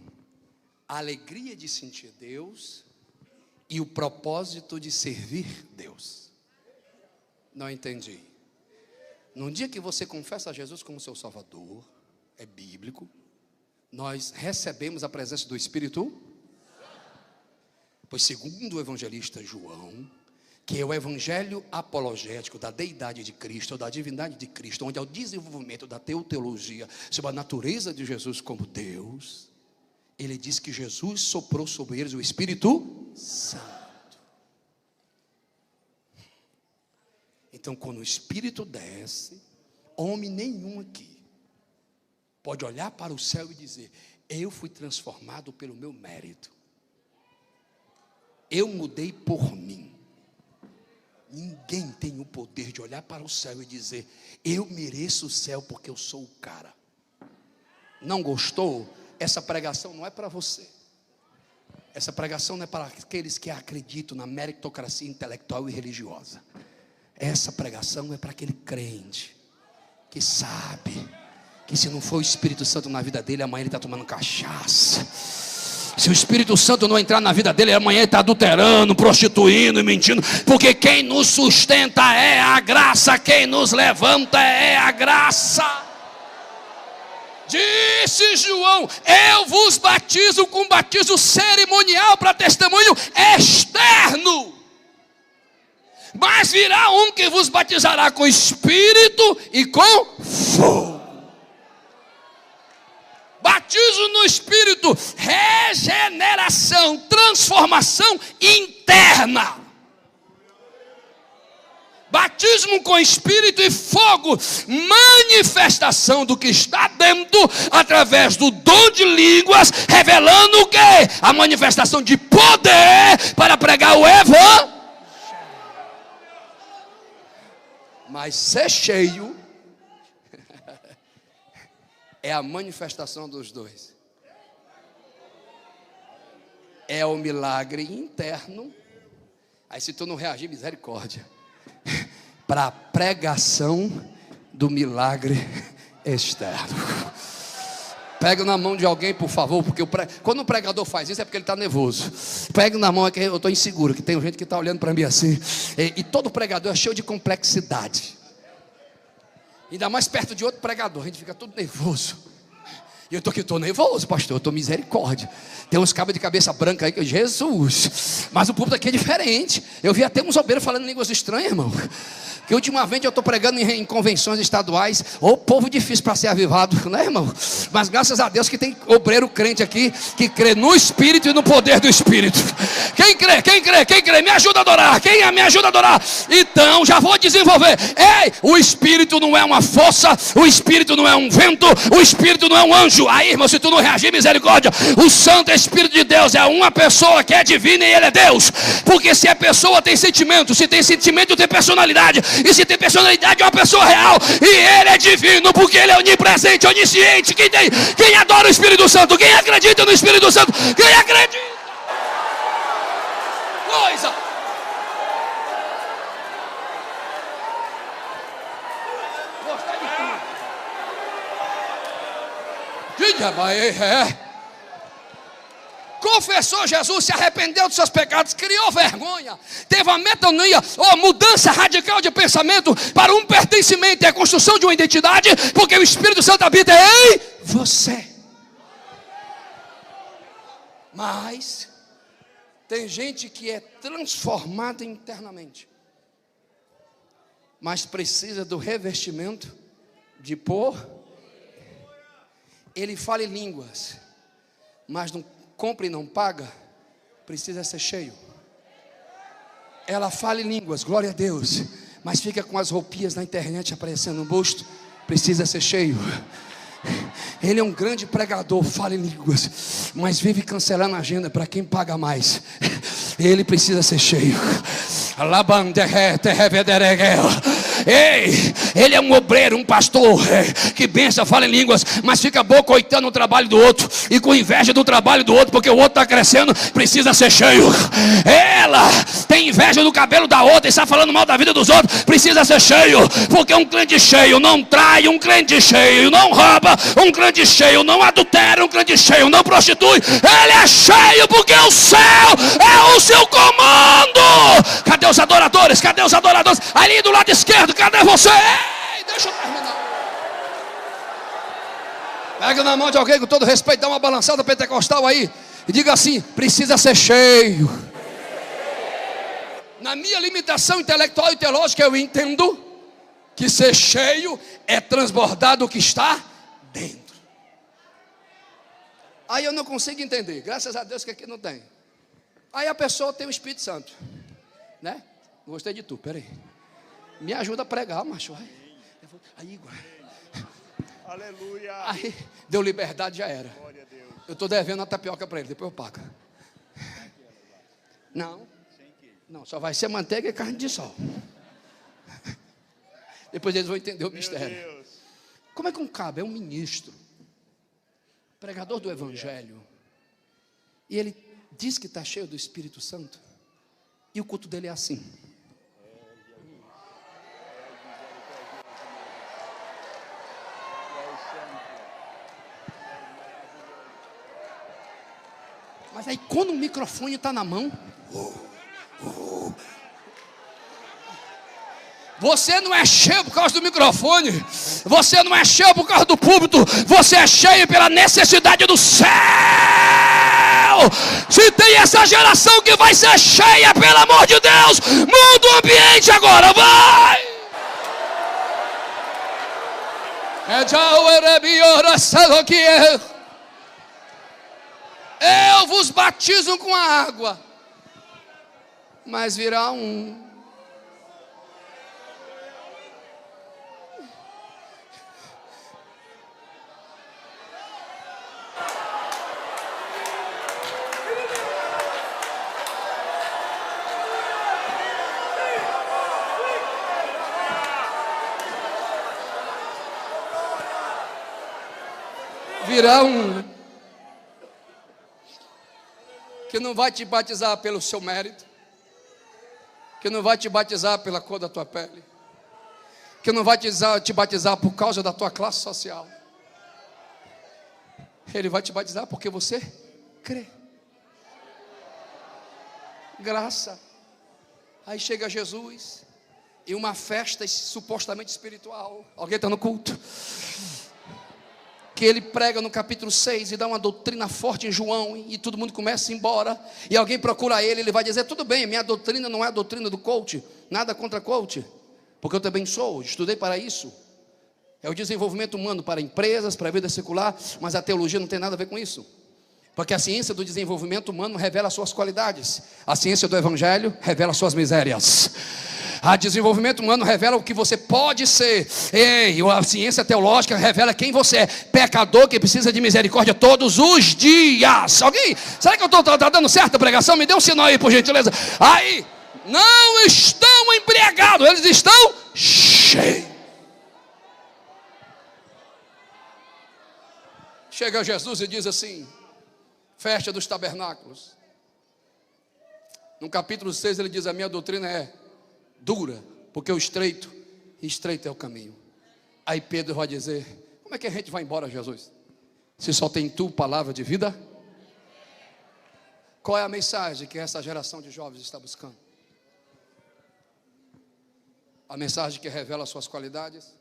a alegria de sentir Deus e o propósito de servir Deus. Não entendi. No dia que você confessa a Jesus como seu Salvador, é bíblico, nós recebemos a presença do Espírito. Pois segundo o evangelista João, que é o evangelho apologético da deidade de Cristo, ou da divindade de Cristo, onde é o desenvolvimento da teologia sobre a natureza de Jesus como Deus, ele diz que Jesus soprou sobre eles o Espírito Santo. Então, quando o Espírito desce, homem nenhum aqui pode olhar para o céu e dizer: eu fui transformado pelo meu mérito, eu mudei por mim. Ninguém tem o poder de olhar para o céu e dizer: eu mereço o céu porque eu sou o cara. Não gostou? Essa pregação não é para você. Essa pregação não é para aqueles que acreditam na meritocracia intelectual e religiosa. Essa pregação é para aquele crente que sabe que se não for o Espírito Santo na vida dele, amanhã ele está tomando cachaça. Se o Espírito Santo não entrar na vida dele, amanhã ele está adulterando, prostituindo e mentindo. Porque quem nos sustenta é a graça, quem nos levanta é a graça. Disse João: eu vos batizo com batismo cerimonial para testemunho externo, mas virá um que vos batizará com Espírito e com fogo. Batismo no Espírito, regeneração, transformação interna. Batismo com Espírito e fogo, manifestação do que está dentro, através do dom de línguas, revelando o quê? A manifestação de poder para pregar o evangelho. Mas ser cheio é a manifestação dos dois. É o milagre interno. Aí se tu não reagir, misericórdia, para a pregação do milagre externo. Pega na mão de alguém, por favor, porque quando o pregador faz isso é porque ele está nervoso. Pega na mão, é que eu estou inseguro, que tem gente que está olhando para mim assim. E todo pregador é cheio de complexidade. Ainda mais perto de outro pregador, a gente fica todo nervoso. E eu estou nervoso, pastor, eu estou misericórdia. Tem uns cabos de cabeça branca aí que Jesus. Mas o público aqui é diferente. Eu vi até uns obreiros falando línguas estranhas, irmão. Que ultimamente eu estou pregando em convenções estaduais. Ô povo difícil para ser avivado, né, irmão? Mas graças a Deus que tem obreiro crente aqui que crê no Espírito e no poder do Espírito. Quem crê? Quem crê? Quem crê? Me ajuda a adorar. Quem me ajuda a adorar? Então já vou desenvolver. Ei, o Espírito não é uma força, o Espírito não é um vento, o Espírito não é um anjo. Aí, irmão, se tu não reagir, misericórdia, o Santo Espírito de Deus é uma pessoa que é divina e ele é Deus. Porque se a pessoa tem sentimento, se tem sentimento tem personalidade, e se tem personalidade é uma pessoa real, e ele é divino porque ele é onipresente, onisciente. Quem adora o Espírito Santo, quem acredita no Espírito Santo, quem acredita coisa. Confessou Jesus, se arrependeu dos seus pecados, criou vergonha, teve uma metanoia, ou mudança radical de pensamento para um pertencimento e a construção de uma identidade, porque o Espírito Santo habita em você. Mas tem gente que é transformada internamente, mas precisa do revestimento de ele fala em línguas, mas não compra e não paga, precisa ser cheio. Ela fala em línguas, glória a Deus, mas fica com as roupinhas na internet aparecendo no busto, precisa ser cheio. Ele é um grande pregador, fala em línguas, mas vive cancelando a agenda para quem paga mais. Ele precisa ser cheio. Ei, ele é um obreiro, um pastor que bença, fala em línguas, mas fica bocoitando o trabalho do outro e com inveja do trabalho do outro, porque o outro está crescendo, precisa ser cheio. Ela tem inveja do cabelo da outra e está falando mal da vida dos outros, precisa ser cheio, porque um crente cheio não trai, um crente cheio não rouba, um crente cheio não adultera, um crente cheio não prostitui. Ele é cheio porque o céu é o seu comando. Cadê os adoradores? Cadê os adoradores? Ali do lado esquerdo, cadê você? Ei, deixa eu terminar. Pega na mão de alguém com todo respeito, dá uma balançada pentecostal aí e diga assim: precisa ser cheio. Na minha limitação intelectual e teológica, eu entendo que ser cheio é transbordar do que está dentro. Aí eu não consigo entender, graças a Deus que aqui não tem. Aí a pessoa tem o Espírito Santo, né? Gostei de tu, peraí. Me ajuda a pregar, macho. Aí, Igor. Aleluia. Aí, deu liberdade, já era. Eu estou devendo a tapioca para ele, depois eu pago. Não, só vai ser manteiga e carne de sol. Depois eles vão entender o mistério. Como é que um cabo é um ministro, pregador do evangelho, e ele diz que está cheio do Espírito Santo, e o culto dele é assim? Mas aí quando o microfone está na mão, você não é cheio por causa do microfone, você não é cheio por causa do púlpito, você é cheio pela necessidade do céu. Se tem essa geração que vai ser cheia, pelo amor de Deus, muda o ambiente agora, vai! Eu vos batizo com a água, mas virá um. Virá um que não vai te batizar pelo seu mérito, que não vai te batizar pela cor da tua pele, que não vai te batizar por causa da tua classe social. Ele vai te batizar porque você crê. Graça. Aí chega Jesus e uma festa supostamente espiritual. Alguém está no culto? Que ele prega no capítulo 6 e dá uma doutrina forte em João, e todo mundo começa a ir embora, e alguém procura ele vai dizer: tudo bem, minha doutrina não é a doutrina do coach, nada contra coach, porque eu também estudei para isso, é o desenvolvimento humano para empresas, para a vida secular, mas a teologia não tem nada a ver com isso, porque a ciência do desenvolvimento humano revela as suas qualidades, a ciência do evangelho revela as suas misérias. A desenvolvimento humano revela o que você pode ser. A ciência teológica revela quem você é. Pecador que precisa de misericórdia todos os dias. Alguém? Será que eu estou dando certo a pregação? Me dê um sinal aí, por gentileza. Aí, não estão embriagados, eles estão cheios. Chega Jesus e diz assim: festa dos tabernáculos. No capítulo 6 ele diz: a minha doutrina é dura, porque o estreito é o caminho. Aí Pedro vai dizer: como é que a gente vai embora, Jesus, se só tem tu palavra de vida? Qual é a mensagem que essa geração de jovens está buscando? A mensagem que revela as suas qualidades,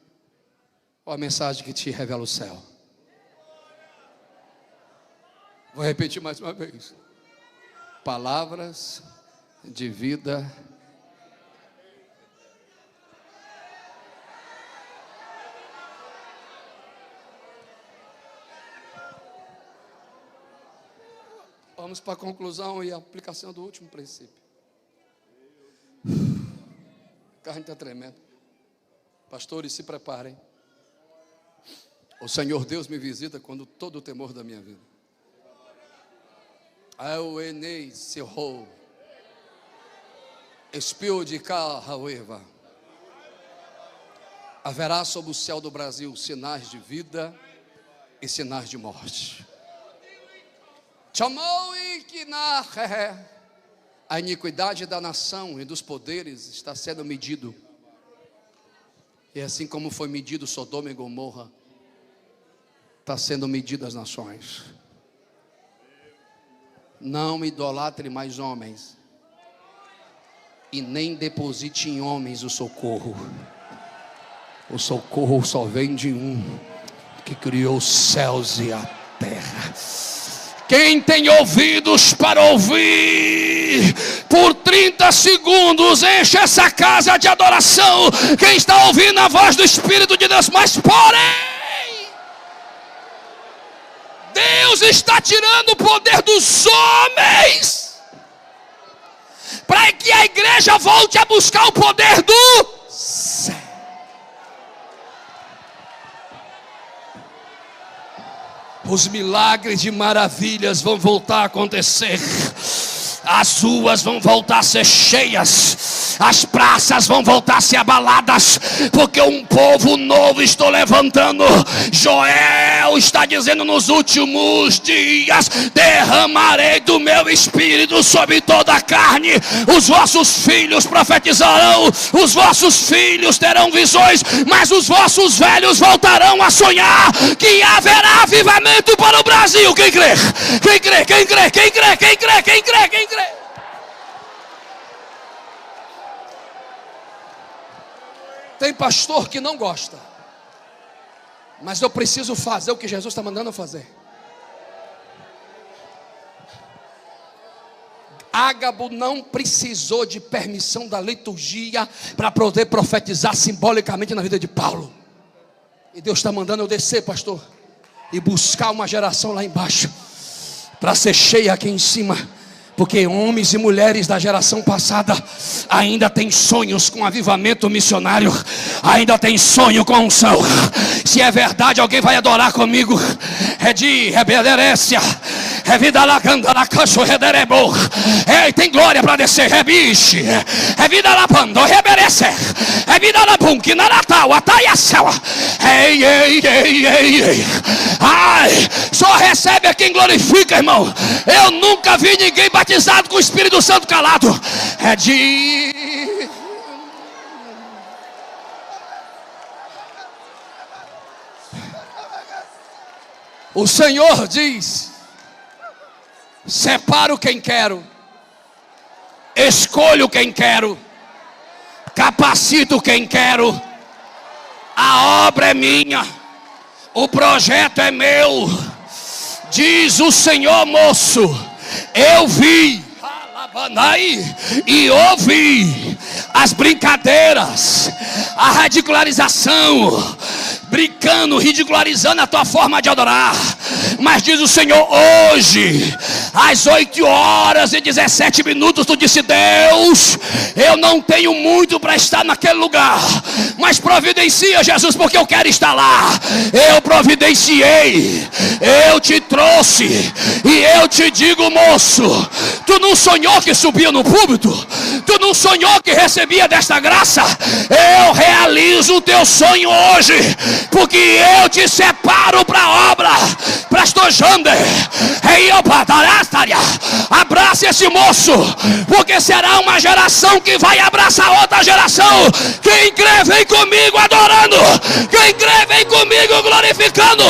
ou a mensagem que te revela o céu? Vou repetir mais uma vez: palavras de vida. Vamos para a conclusão e a aplicação do último princípio. A carne está tremendo. Pastores, se preparem. O Senhor Deus me visita quando todo o temor da minha vida. Eu enei seu rol. Espio de carro, haverá sobre o céu do Brasil sinais de vida e sinais de morte. A iniquidade da nação e dos poderes está sendo medido. E assim como foi medido Sodoma e Gomorra, está sendo medido as nações. Não idolatre mais homens, e nem deposite em homens o socorro. O socorro só vem de um que criou os céus e a terra. Quem tem ouvidos para ouvir, por 30 segundos enche essa casa de adoração. Quem está ouvindo a voz do Espírito de Deus, mas porém, Deus está tirando o poder dos homens, para que a igreja volte a buscar o poder do céu. Os milagres e maravilhas vão voltar a acontecer. As ruas vão voltar a ser cheias, as praças vão voltar a ser abaladas, porque um povo novo estou levantando. Joel está dizendo: nos últimos dias derramarei do meu espírito sobre toda a carne. Os vossos filhos profetizarão, os vossos filhos terão visões, mas os vossos velhos voltarão a sonhar. Que haverá avivamento para o Brasil. Quem crê? Quem crê? Quem crê? Quem crê? Quem crê? Quem crê? Quem crê? Tem pastor que não gosta, mas eu preciso fazer o que Jesus está mandando eu fazer. Ágabo não precisou de permissão da liturgia para poder profetizar simbolicamente na vida de Paulo. E Deus está mandando eu descer, pastor, e buscar uma geração lá embaixo, para ser cheia aqui em cima. Porque homens e mulheres da geração passada ainda têm sonhos com avivamento missionário, ainda tem sonho com unção. Se é verdade, alguém vai adorar comigo. É de rebelderécia, é vida lá canta na cacho rederebo. Ei, tem glória para descer, é biche, é vida lá pando, reberece, é vida lá bum, que na natal, ataia céu. Ei, ei, ei, ei, ei. Ai, só recebe a quem glorifica, irmão. Eu nunca vi ninguém batizado com o Espírito Santo calado. É de... O Senhor diz: separo quem quero, escolho quem quero, capacito quem quero. A obra é minha, o projeto é meu, diz o Senhor. Moço, eu vi e ouvi as brincadeiras, a ridicularização, brincando, ridicularizando a tua forma de adorar. Mas diz o Senhor, hoje, às 8h17, tu disse: Deus, eu não tenho muito para estar naquele lugar, mas providencia, Jesus, porque eu quero estar lá. Eu providenciei, eu te trouxe, e eu te digo, moço, tu não sonhou que subia no púlpito? Tu não sonhou que recebia desta graça? Eu realizo o teu sonho hoje, porque eu te separo para a obra. Prastojande, abraça esse moço, porque será uma geração que vai abraçar outra geração. Quem crê vem comigo adorando, quem crê vem comigo glorificando.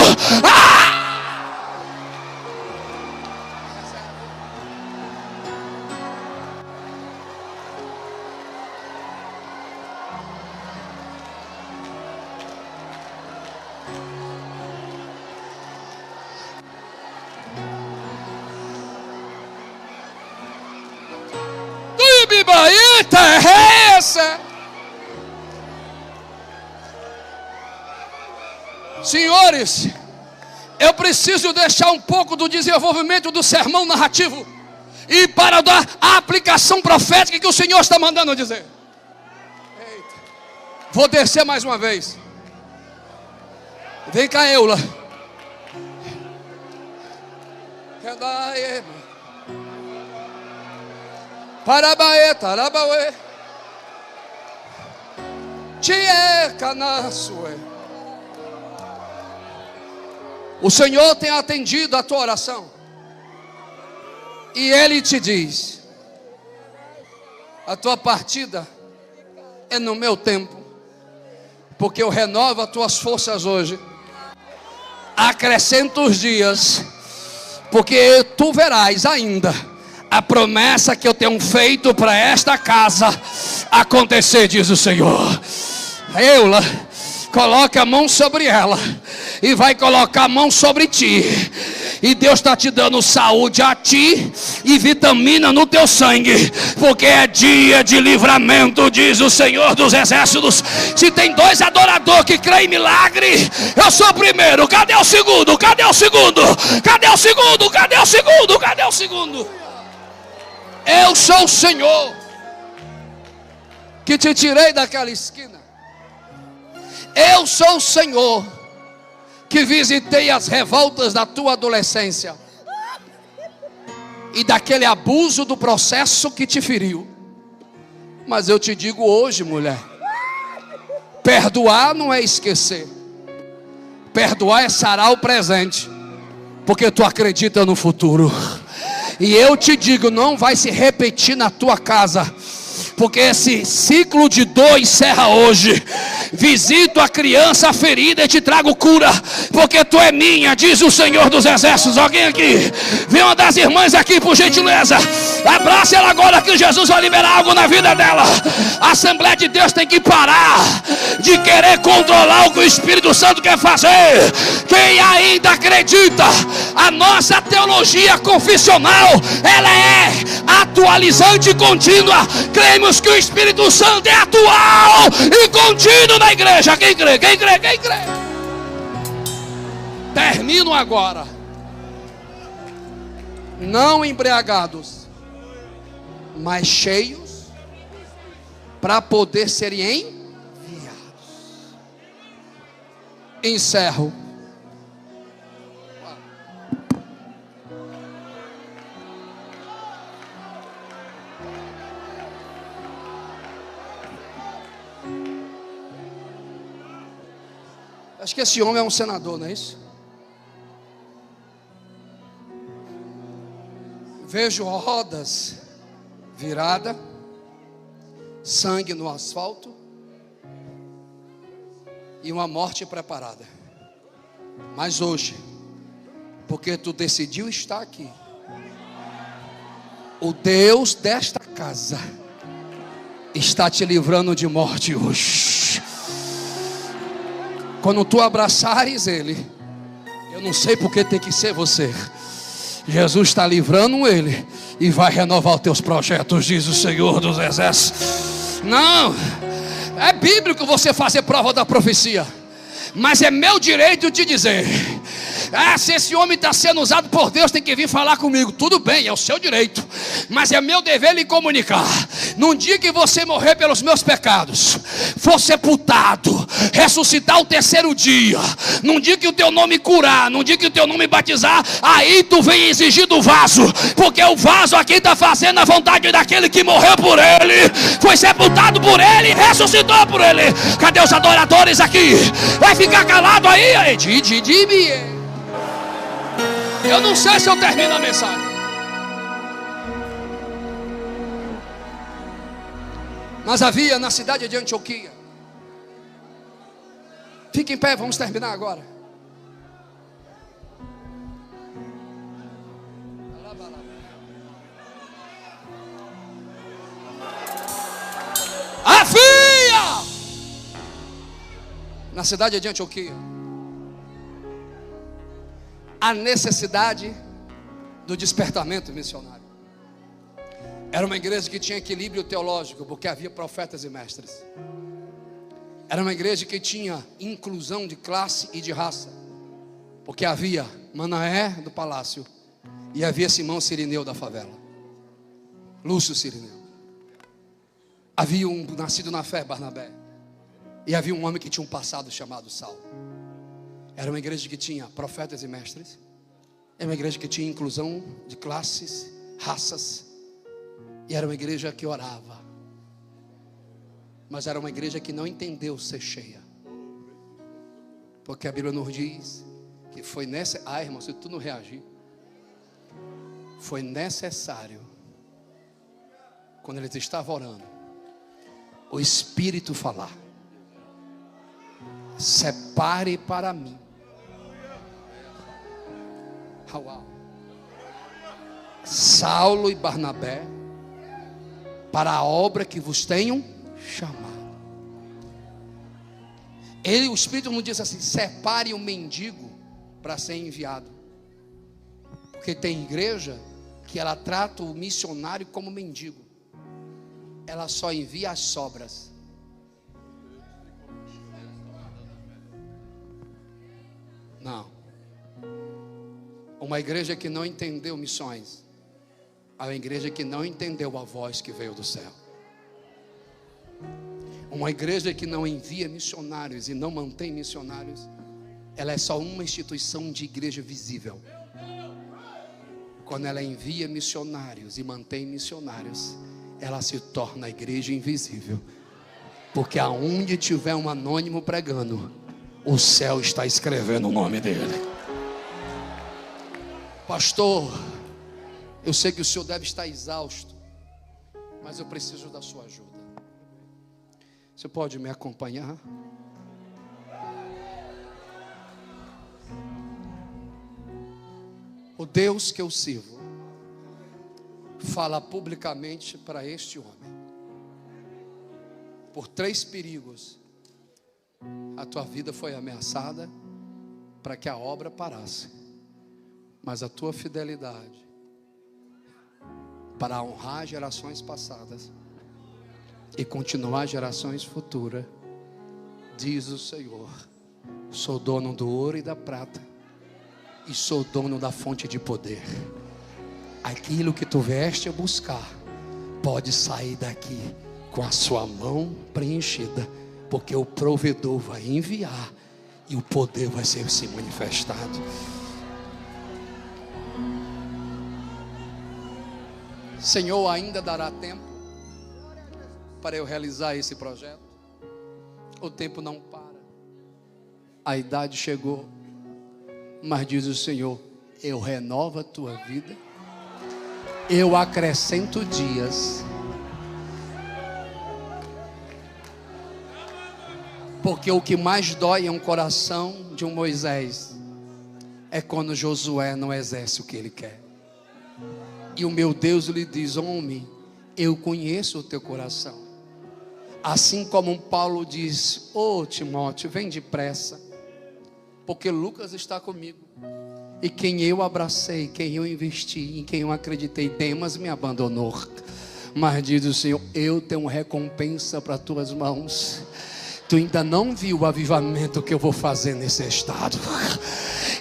Senhores, eu preciso deixar um pouco do desenvolvimento do sermão narrativo e para dar a aplicação profética que o Senhor está mandando dizer. Eita. Vou descer mais uma vez. Vem cá, Eula. Parabaê, tarabaê. Tchê. O Senhor tem atendido a tua oração. E Ele te diz: a tua partida é no meu tempo, porque eu renovo as tuas forças hoje. Acrescento os dias, porque tu verás ainda a promessa que eu tenho feito para esta casa acontecer, diz o Senhor. Eula, coloca a mão sobre ela e vai colocar a mão sobre ti. E Deus está te dando saúde a ti e vitamina no teu sangue, porque é dia de livramento, diz o Senhor dos Exércitos. Se tem dois adoradores que creem em milagre, eu sou o primeiro. Cadê o segundo? Cadê o segundo? Cadê o segundo? Cadê o segundo? Cadê o segundo? Eu sou o Senhor que te tirei daquela esquina. Eu sou o Senhor que visitei as revoltas da tua adolescência e daquele abuso do processo que te feriu. Mas eu te digo hoje, mulher, perdoar não é esquecer. Perdoar é sarar o presente, porque tu acredita no futuro. E eu te digo, não vai se repetir na tua casa, porque esse ciclo de dor encerra hoje. Visito a criança ferida e te trago cura, porque tu é minha, diz o Senhor dos Exércitos. Alguém aqui? Vem uma das irmãs aqui, por gentileza. Abraça ela agora, que Jesus vai liberar algo na vida dela. A Assembleia de Deus tem que parar de querer controlar o que o Espírito Santo quer fazer. Quem ainda acredita, a nossa teologia confessional, ela é atualizante e contínua. Cremos que o Espírito Santo é atual e contínuo na igreja. Quem crê? Quem crê? Quem crê? Termino agora. Não embriagados, mas cheios, para poder serem enviados. Encerro. Acho que esse homem é um senador, não é isso? Vejo rodas viradas, sangue no asfalto e uma morte preparada. Mas hoje, porque tu decidiu estar aqui, o Deus desta casa está te livrando de morte hoje. Quando tu abraçares Ele, eu não sei porque tem que ser você. Jesus está livrando ele e vai renovar os teus projetos, diz o Senhor dos Exércitos. Não, é bíblico você fazer prova da profecia, mas é meu direito te dizer: se esse homem está sendo usado por Deus, tem que vir falar comigo. Tudo bem, é o seu direito, mas é meu dever lhe comunicar. Num dia que você morrer pelos meus pecados, for sepultado, ressuscitar o terceiro dia, num dia que o teu nome curar, num dia que o teu nome batizar, aí tu vem exigir do vaso, porque o vaso aqui está fazendo a vontade daquele que morreu por ele, foi sepultado por ele, ressuscitou por ele. Cadê os adoradores aqui? Vai ficar calado aí? Eu não sei se eu termino a mensagem. Mas havia na cidade de Antioquia. Fique em pé, vamos terminar agora. Havia na cidade de Antioquia a necessidade do despertamento missionário. Era uma igreja que tinha equilíbrio teológico, porque havia profetas e mestres. Era uma igreja que tinha inclusão de classe e de raça, porque havia Manaé do palácio e havia Simão Cirineu da favela, Lúcio Cirineu. Havia um nascido na fé, Barnabé, e havia um homem que tinha um passado chamado Saulo. Era uma igreja que tinha profetas e mestres. Era uma igreja que tinha inclusão de classes, raças. E era uma igreja que orava. Mas era uma igreja que não entendeu ser cheia. Porque a Bíblia nos diz que foi necessário. Ah, irmão, se tu não reagir, foi necessário, quando eles estavam orando, o Espírito falar: separe para mim Saulo e Barnabé para a obra que vos tenham chamado. O Espírito nos diz assim: separe o mendigo para ser enviado. Porque tem igreja que ela trata o missionário como mendigo. Ela só envia as sobras. Não. Uma igreja que não entendeu missões é uma igreja que não entendeu a voz que veio do céu. Uma igreja que não envia missionários e não mantém missionários, ela é só uma instituição de igreja visível. Quando ela envia missionários e mantém missionários, ela se torna a igreja invisível. Porque aonde tiver um anônimo pregando, o céu está escrevendo o nome dele. Pastor, eu sei que o senhor deve estar exausto, mas eu preciso da sua ajuda. Você pode me acompanhar? O Deus que eu sirvo fala publicamente para este homem: por 3 perigos a tua vida foi ameaçada para que a obra parasse, mas a tua fidelidade para honrar gerações passadas e continuar gerações futuras, diz o Senhor: sou dono do ouro e da prata, e sou dono da fonte de poder. Aquilo que tu vieste a buscar pode sair daqui com a sua mão preenchida, porque o provedor vai enviar e o poder vai ser se manifestado. Senhor, ainda dará tempo para eu realizar esse projeto? O tempo não para, a idade chegou, mas diz o Senhor: eu renovo a tua vida, eu acrescento dias. Porque o que mais dói em um coração de um Moisés é quando Josué não exerce o que ele quer. E o meu Deus lhe diz: homem, eu conheço o teu coração. Assim como Paulo diz: ô Timóteo, vem depressa, porque Lucas está comigo. E quem eu abracei, quem eu investi, em quem eu acreditei, Demas me abandonou. Mas diz o Senhor: eu tenho recompensa para tuas mãos. Tu ainda não viu o avivamento que eu vou fazer nesse estado.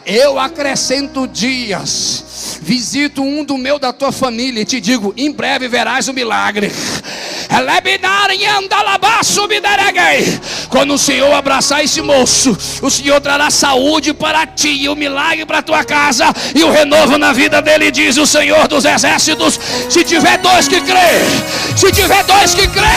Eu acrescento dias. Visito um do meu da tua família e te digo: em breve verás o milagre. Quando o Senhor abraçar esse moço, o Senhor trará saúde para ti, e o milagre para a tua casa, e o renovo na vida dele, diz o Senhor dos exércitos. Se tiver 2 que crê, se tiver 2 que crê,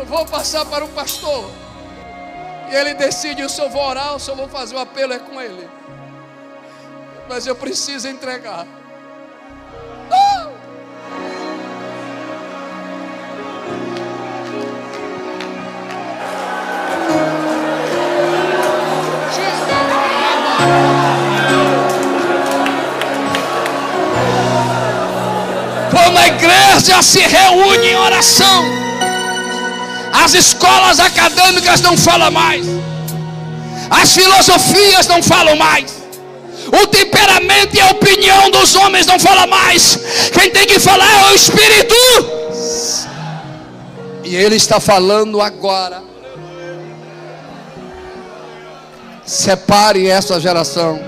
vou passar para o pastor e ele decide se eu vou orar ou se eu vou fazer o apelo é com ele. Mas eu preciso entregar. Como a igreja se reúne em oração, as escolas acadêmicas não falam mais, as filosofias não falam mais, o temperamento e a opinião dos homens não falam mais. Quem tem que falar é o Espírito. E Ele está falando agora. Separe essa geração.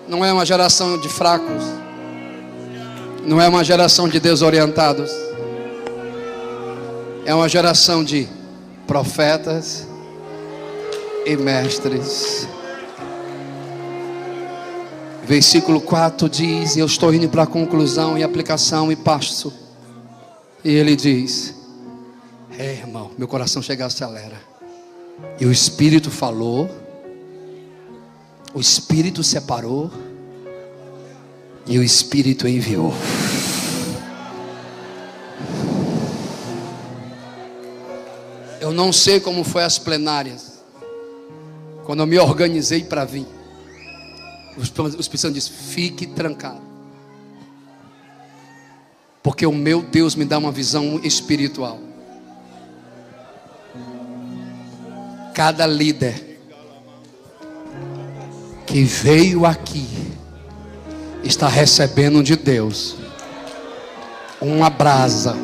Não é uma geração de fracos, não é uma geração de desorientados. É uma geração de profetas, e mestres. Versículo 4 diz, eu estou indo para a conclusão e aplicação e passo. E ele diz, irmão, meu coração chega e acelera. E o Espírito falou, o Espírito separou e o Espírito enviou. Eu não sei como foi as plenárias, quando eu me organizei para vir. O Espírito Santo disse, fique trancado, porque o meu Deus me dá uma visão espiritual. Cada líder que veio aqui está recebendo de Deus uma brasa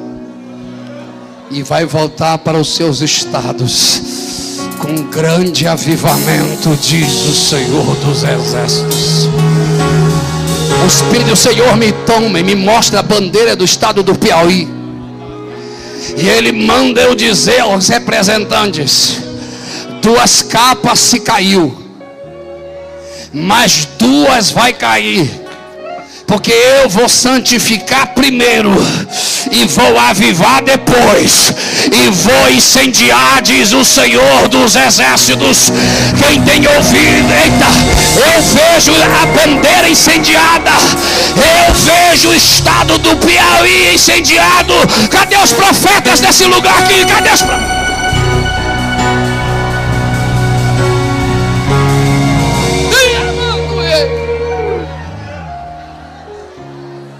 e vai voltar para os seus estados com grande avivamento, diz o Senhor dos Exércitos. O Espírito do Senhor me toma e me mostra a bandeira do estado do Piauí, e Ele manda eu dizer aos representantes, 2 capas se caiu, mas 2 vai cair, porque eu vou santificar primeiro e vou avivar depois, e vou incendiar, diz o Senhor dos Exércitos. Quem tem ouvido, eita, eu vejo a bandeira incendiada, eu vejo o estado do Piauí incendiado. Cadê os profetas desse lugar aqui? Cadê os profetas?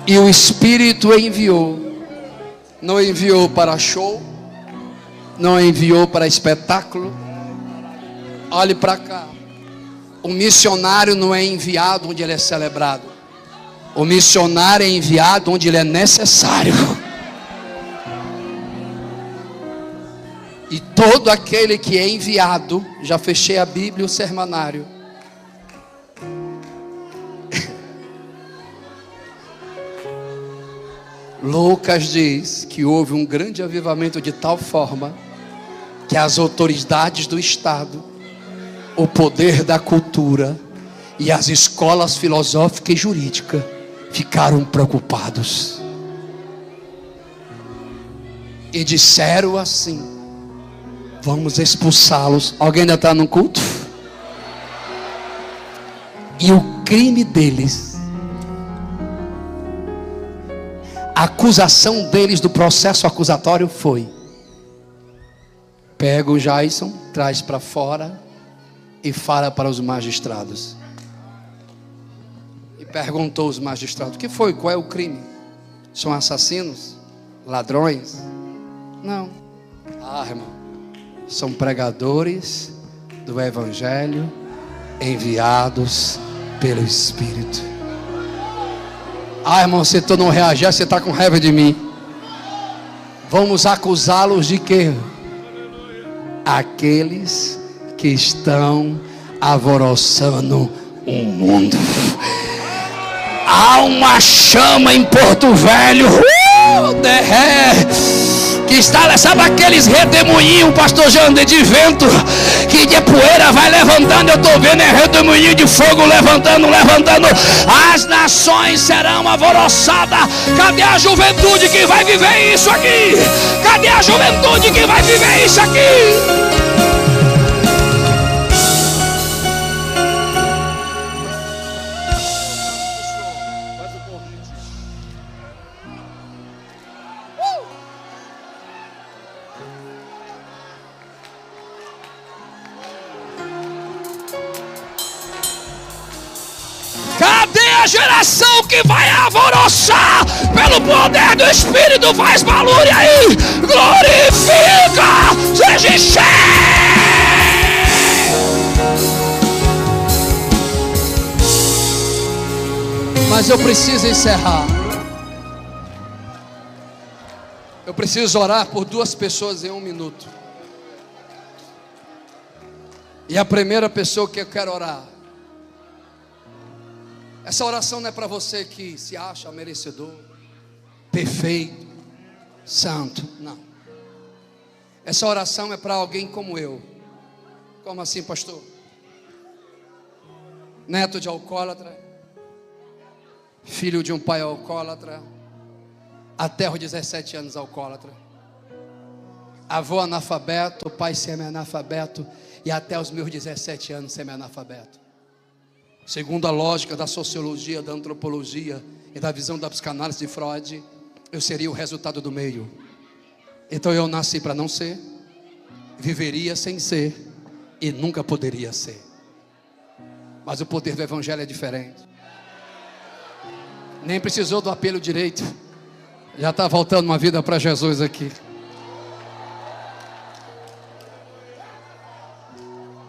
E o Espírito enviou. Não enviou para show, não enviou para espetáculo. Olhe para cá. O missionário não é enviado onde ele é celebrado. O missionário é enviado onde ele é necessário. E todo aquele que é enviado, já fechei a Bíblia e o sermonário, Lucas diz que houve um grande avivamento de tal forma que as autoridades do Estado, o poder da cultura e as escolas filosóficas e jurídicas ficaram preocupados e disseram assim: vamos expulsá-los. Alguém ainda está no culto? E o crime deles, a acusação deles do processo acusatório foi: pega o Jason, traz para fora e fala para os magistrados. E perguntou aos magistrados: o que foi? Qual é o crime? São assassinos? Ladrões? Não. Irmão, são pregadores do Evangelho enviados pelo Espírito. Irmão, se tu não reagir, você está com raiva de mim. Vamos acusá-los de quê? Aqueles que estão alvoroçando o mundo. Há uma chama em Porto Velho, que está, sabe aqueles redemoinhos, pastor Jander, de vento, que de poeira vai levantando. Eu estou vendo redemoinho de fogo levantando. As nações serão alvoroçadas. Cadê a juventude que vai viver isso aqui? Cadê a juventude que vai viver isso aqui? A geração que vai alvoroçar pelo poder do Espírito, faz barulho aí, glorifica, seja cheio. Mas eu preciso encerrar. Eu preciso orar por 2 pessoas em 1 minuto. E a primeira pessoa que eu quero orar, essa oração não é para você que se acha merecedor, perfeito, santo. Não. Essa oração é para alguém como eu, Como assim, pastor? Neto de alcoólatra, filho de um pai alcoólatra, até os 17 anos alcoólatra, avô analfabeto, pai semi-analfabeto, e até os meus 17 anos semi-analfabeto. Segundo a lógica da sociologia, da antropologia e da visão da psicanálise de Freud, eu seria o resultado do meio. Então eu nasci para não ser, viveria sem ser e nunca poderia ser. Mas o poder do evangelho é diferente. Nem precisou do apelo direito, já está voltando uma vida para Jesus aqui.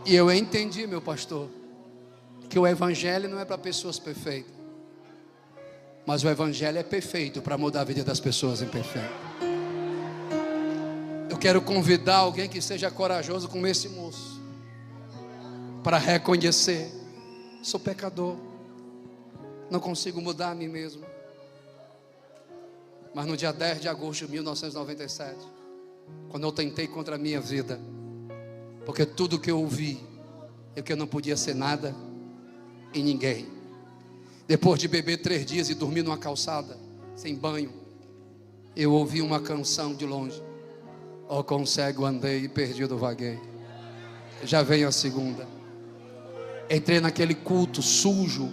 E eu entendi, meu pastor, que o evangelho não é para pessoas perfeitas, mas o evangelho é perfeito para mudar a vida das pessoas imperfeitas. Eu quero convidar alguém que seja corajoso como esse moço, para reconhecer: sou pecador, não consigo mudar a mim mesmo. Mas no dia 10 de agosto de 1997, quando eu tentei contra a minha vida, porque tudo que eu ouvi é que eu não podia ser nada e ninguém. Depois de beber 3 dias e dormir numa calçada, sem banho, eu ouvi uma canção de longe: ó, com cego andei e perdido vaguei. Já veio a segunda. Entrei naquele culto sujo,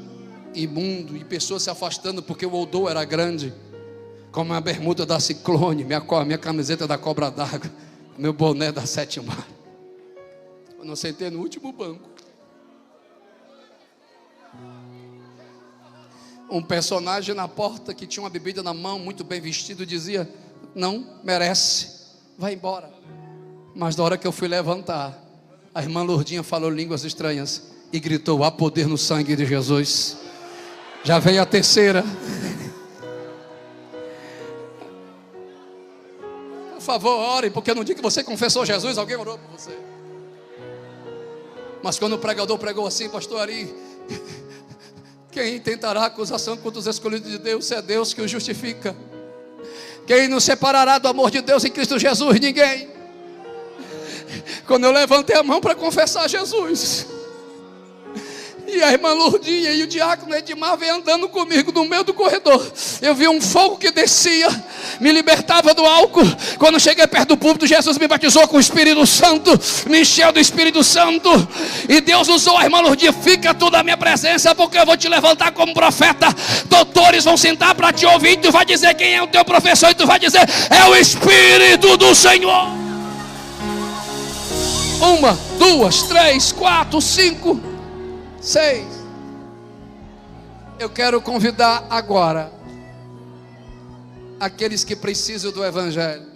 imundo, e pessoas se afastando porque o odor era grande, como a bermuda da Ciclone, minha camiseta da Cobra d'Água, meu boné da 7 Mar. Eu não sentei no último banco. Um personagem na porta que tinha uma bebida na mão, muito bem vestido, dizia: não merece, vai embora. Mas na hora que eu fui levantar, a irmã Lourdinha falou línguas estranhas e gritou: há poder no sangue de Jesus. Já veio a terceira. Por favor, ore, porque no dia que você confessou Jesus, alguém orou por você. Mas quando o pregador pregou assim: pastor Ari, quem tentará acusação contra os escolhidos de Deus, se é Deus que os justifica? Quem nos separará do amor de Deus em Cristo Jesus? Ninguém. Quando eu levantei a mão para confessar Jesus, e a irmã Lourdinha e o diácono Edmar vem andando comigo no meio do corredor, eu vi um fogo que descia, me libertava do álcool. Quando cheguei perto do púlpito, Jesus me batizou com o Espírito Santo, me encheu do Espírito Santo, e Deus usou a irmã Lourdinha: fica tu na minha presença, porque eu vou te levantar como profeta. Doutores vão sentar para te ouvir, e tu vai dizer quem é o teu professor, e tu vai dizer: é o Espírito do Senhor. 1, 2, 3, 4, 5, 6. Eu quero convidar agora aqueles que precisam do evangelho,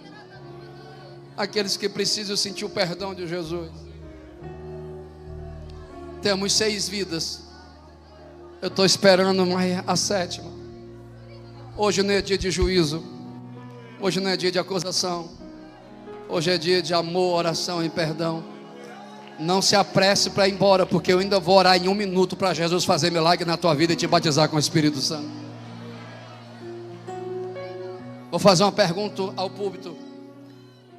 aqueles que precisam sentir o perdão de Jesus. Temos 6 vidas. Eu estou esperando mais a 7ª. Hoje não é dia de juízo, hoje não é dia de acusação, hoje é dia de amor, oração e perdão. Não se apresse para ir embora, porque eu ainda vou orar em 1 minuto para Jesus fazer milagre na tua vida e te batizar com o Espírito Santo. Vou fazer uma pergunta ao púlpito.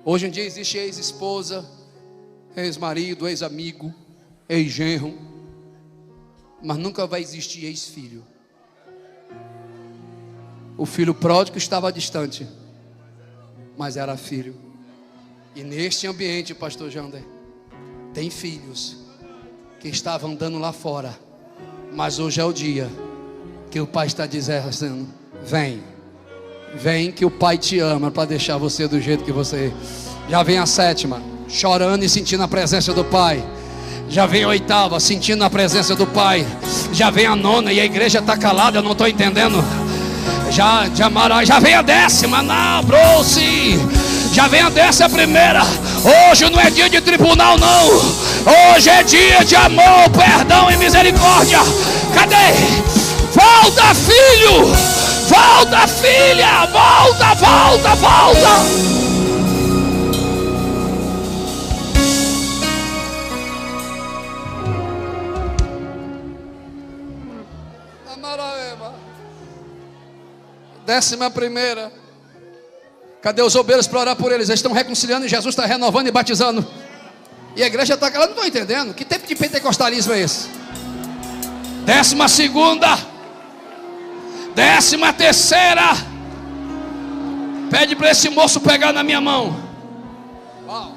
Hoje em dia existe ex-esposa, ex-marido, ex-amigo, ex-genro, mas nunca vai existir ex-filho. O filho pródigo estava distante, mas era filho. E neste ambiente, pastor Jander, tem filhos que estavam andando lá fora, mas hoje é o dia que o pai está dizendo: vem, vem que o pai te ama para deixar você do jeito que você é. Já vem a 7ª, chorando e sentindo a presença do pai. Já vem a 8ª, sentindo a presença do pai. Já vem a 9ª e a igreja está calada, eu não estou entendendo. Já vem a 10ª, não, bro-se. Já vem a 11ª. Hoje não é dia de tribunal, não. Hoje é dia de amor, perdão e misericórdia. Cadê? Volta, filho. Volta, filha. Volta, volta, volta. Amaraema. 11ª. Cadê os obreiros para orar por eles? Eles estão reconciliando e Jesus está renovando e batizando. E a igreja está calando, não estou entendendo. Que tipo de pentecostalismo é esse? 12ª, 13ª. Pede para esse moço pegar na minha mão. Uau.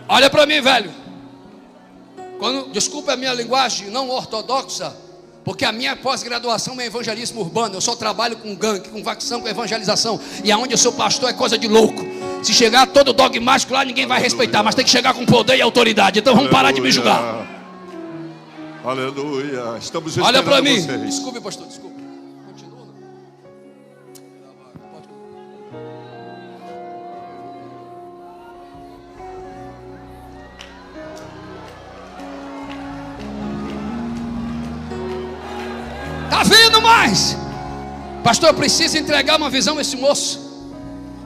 Olha para mim, velho. Desculpa a minha linguagem não ortodoxa, porque a minha pós-graduação é evangelismo urbano. Eu só trabalho com gangue, com facção, com evangelização. E aonde eu sou pastor é coisa de louco. Se chegar todo dogmático lá, ninguém vai respeitar. Mas tem que chegar com poder e autoridade. Então vamos parar de me julgar. Aleluia. Estamos olha para mim. Vocês. Desculpe, pastor, desculpe. Continua. Tá vindo mais. Pastor, eu preciso entregar uma visão a esse moço.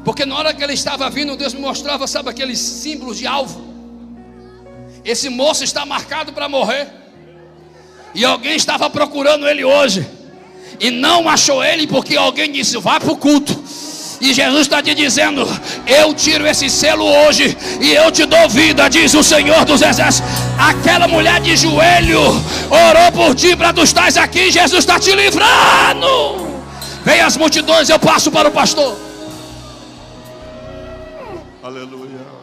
Porque na hora que ele estava vindo, Deus me mostrava, sabe, aqueles símbolos de alvo. Esse moço está marcado para morrer. E alguém estava procurando ele hoje. E não achou ele porque alguém disse, vá para o culto. E Jesus está te dizendo, eu tiro esse selo hoje e eu te dou vida, diz o Senhor dos Exércitos. Aquela mulher de joelho orou por ti para tu estás aqui. Jesus está te livrando. Vem as multidões, eu passo para o pastor. Aleluia.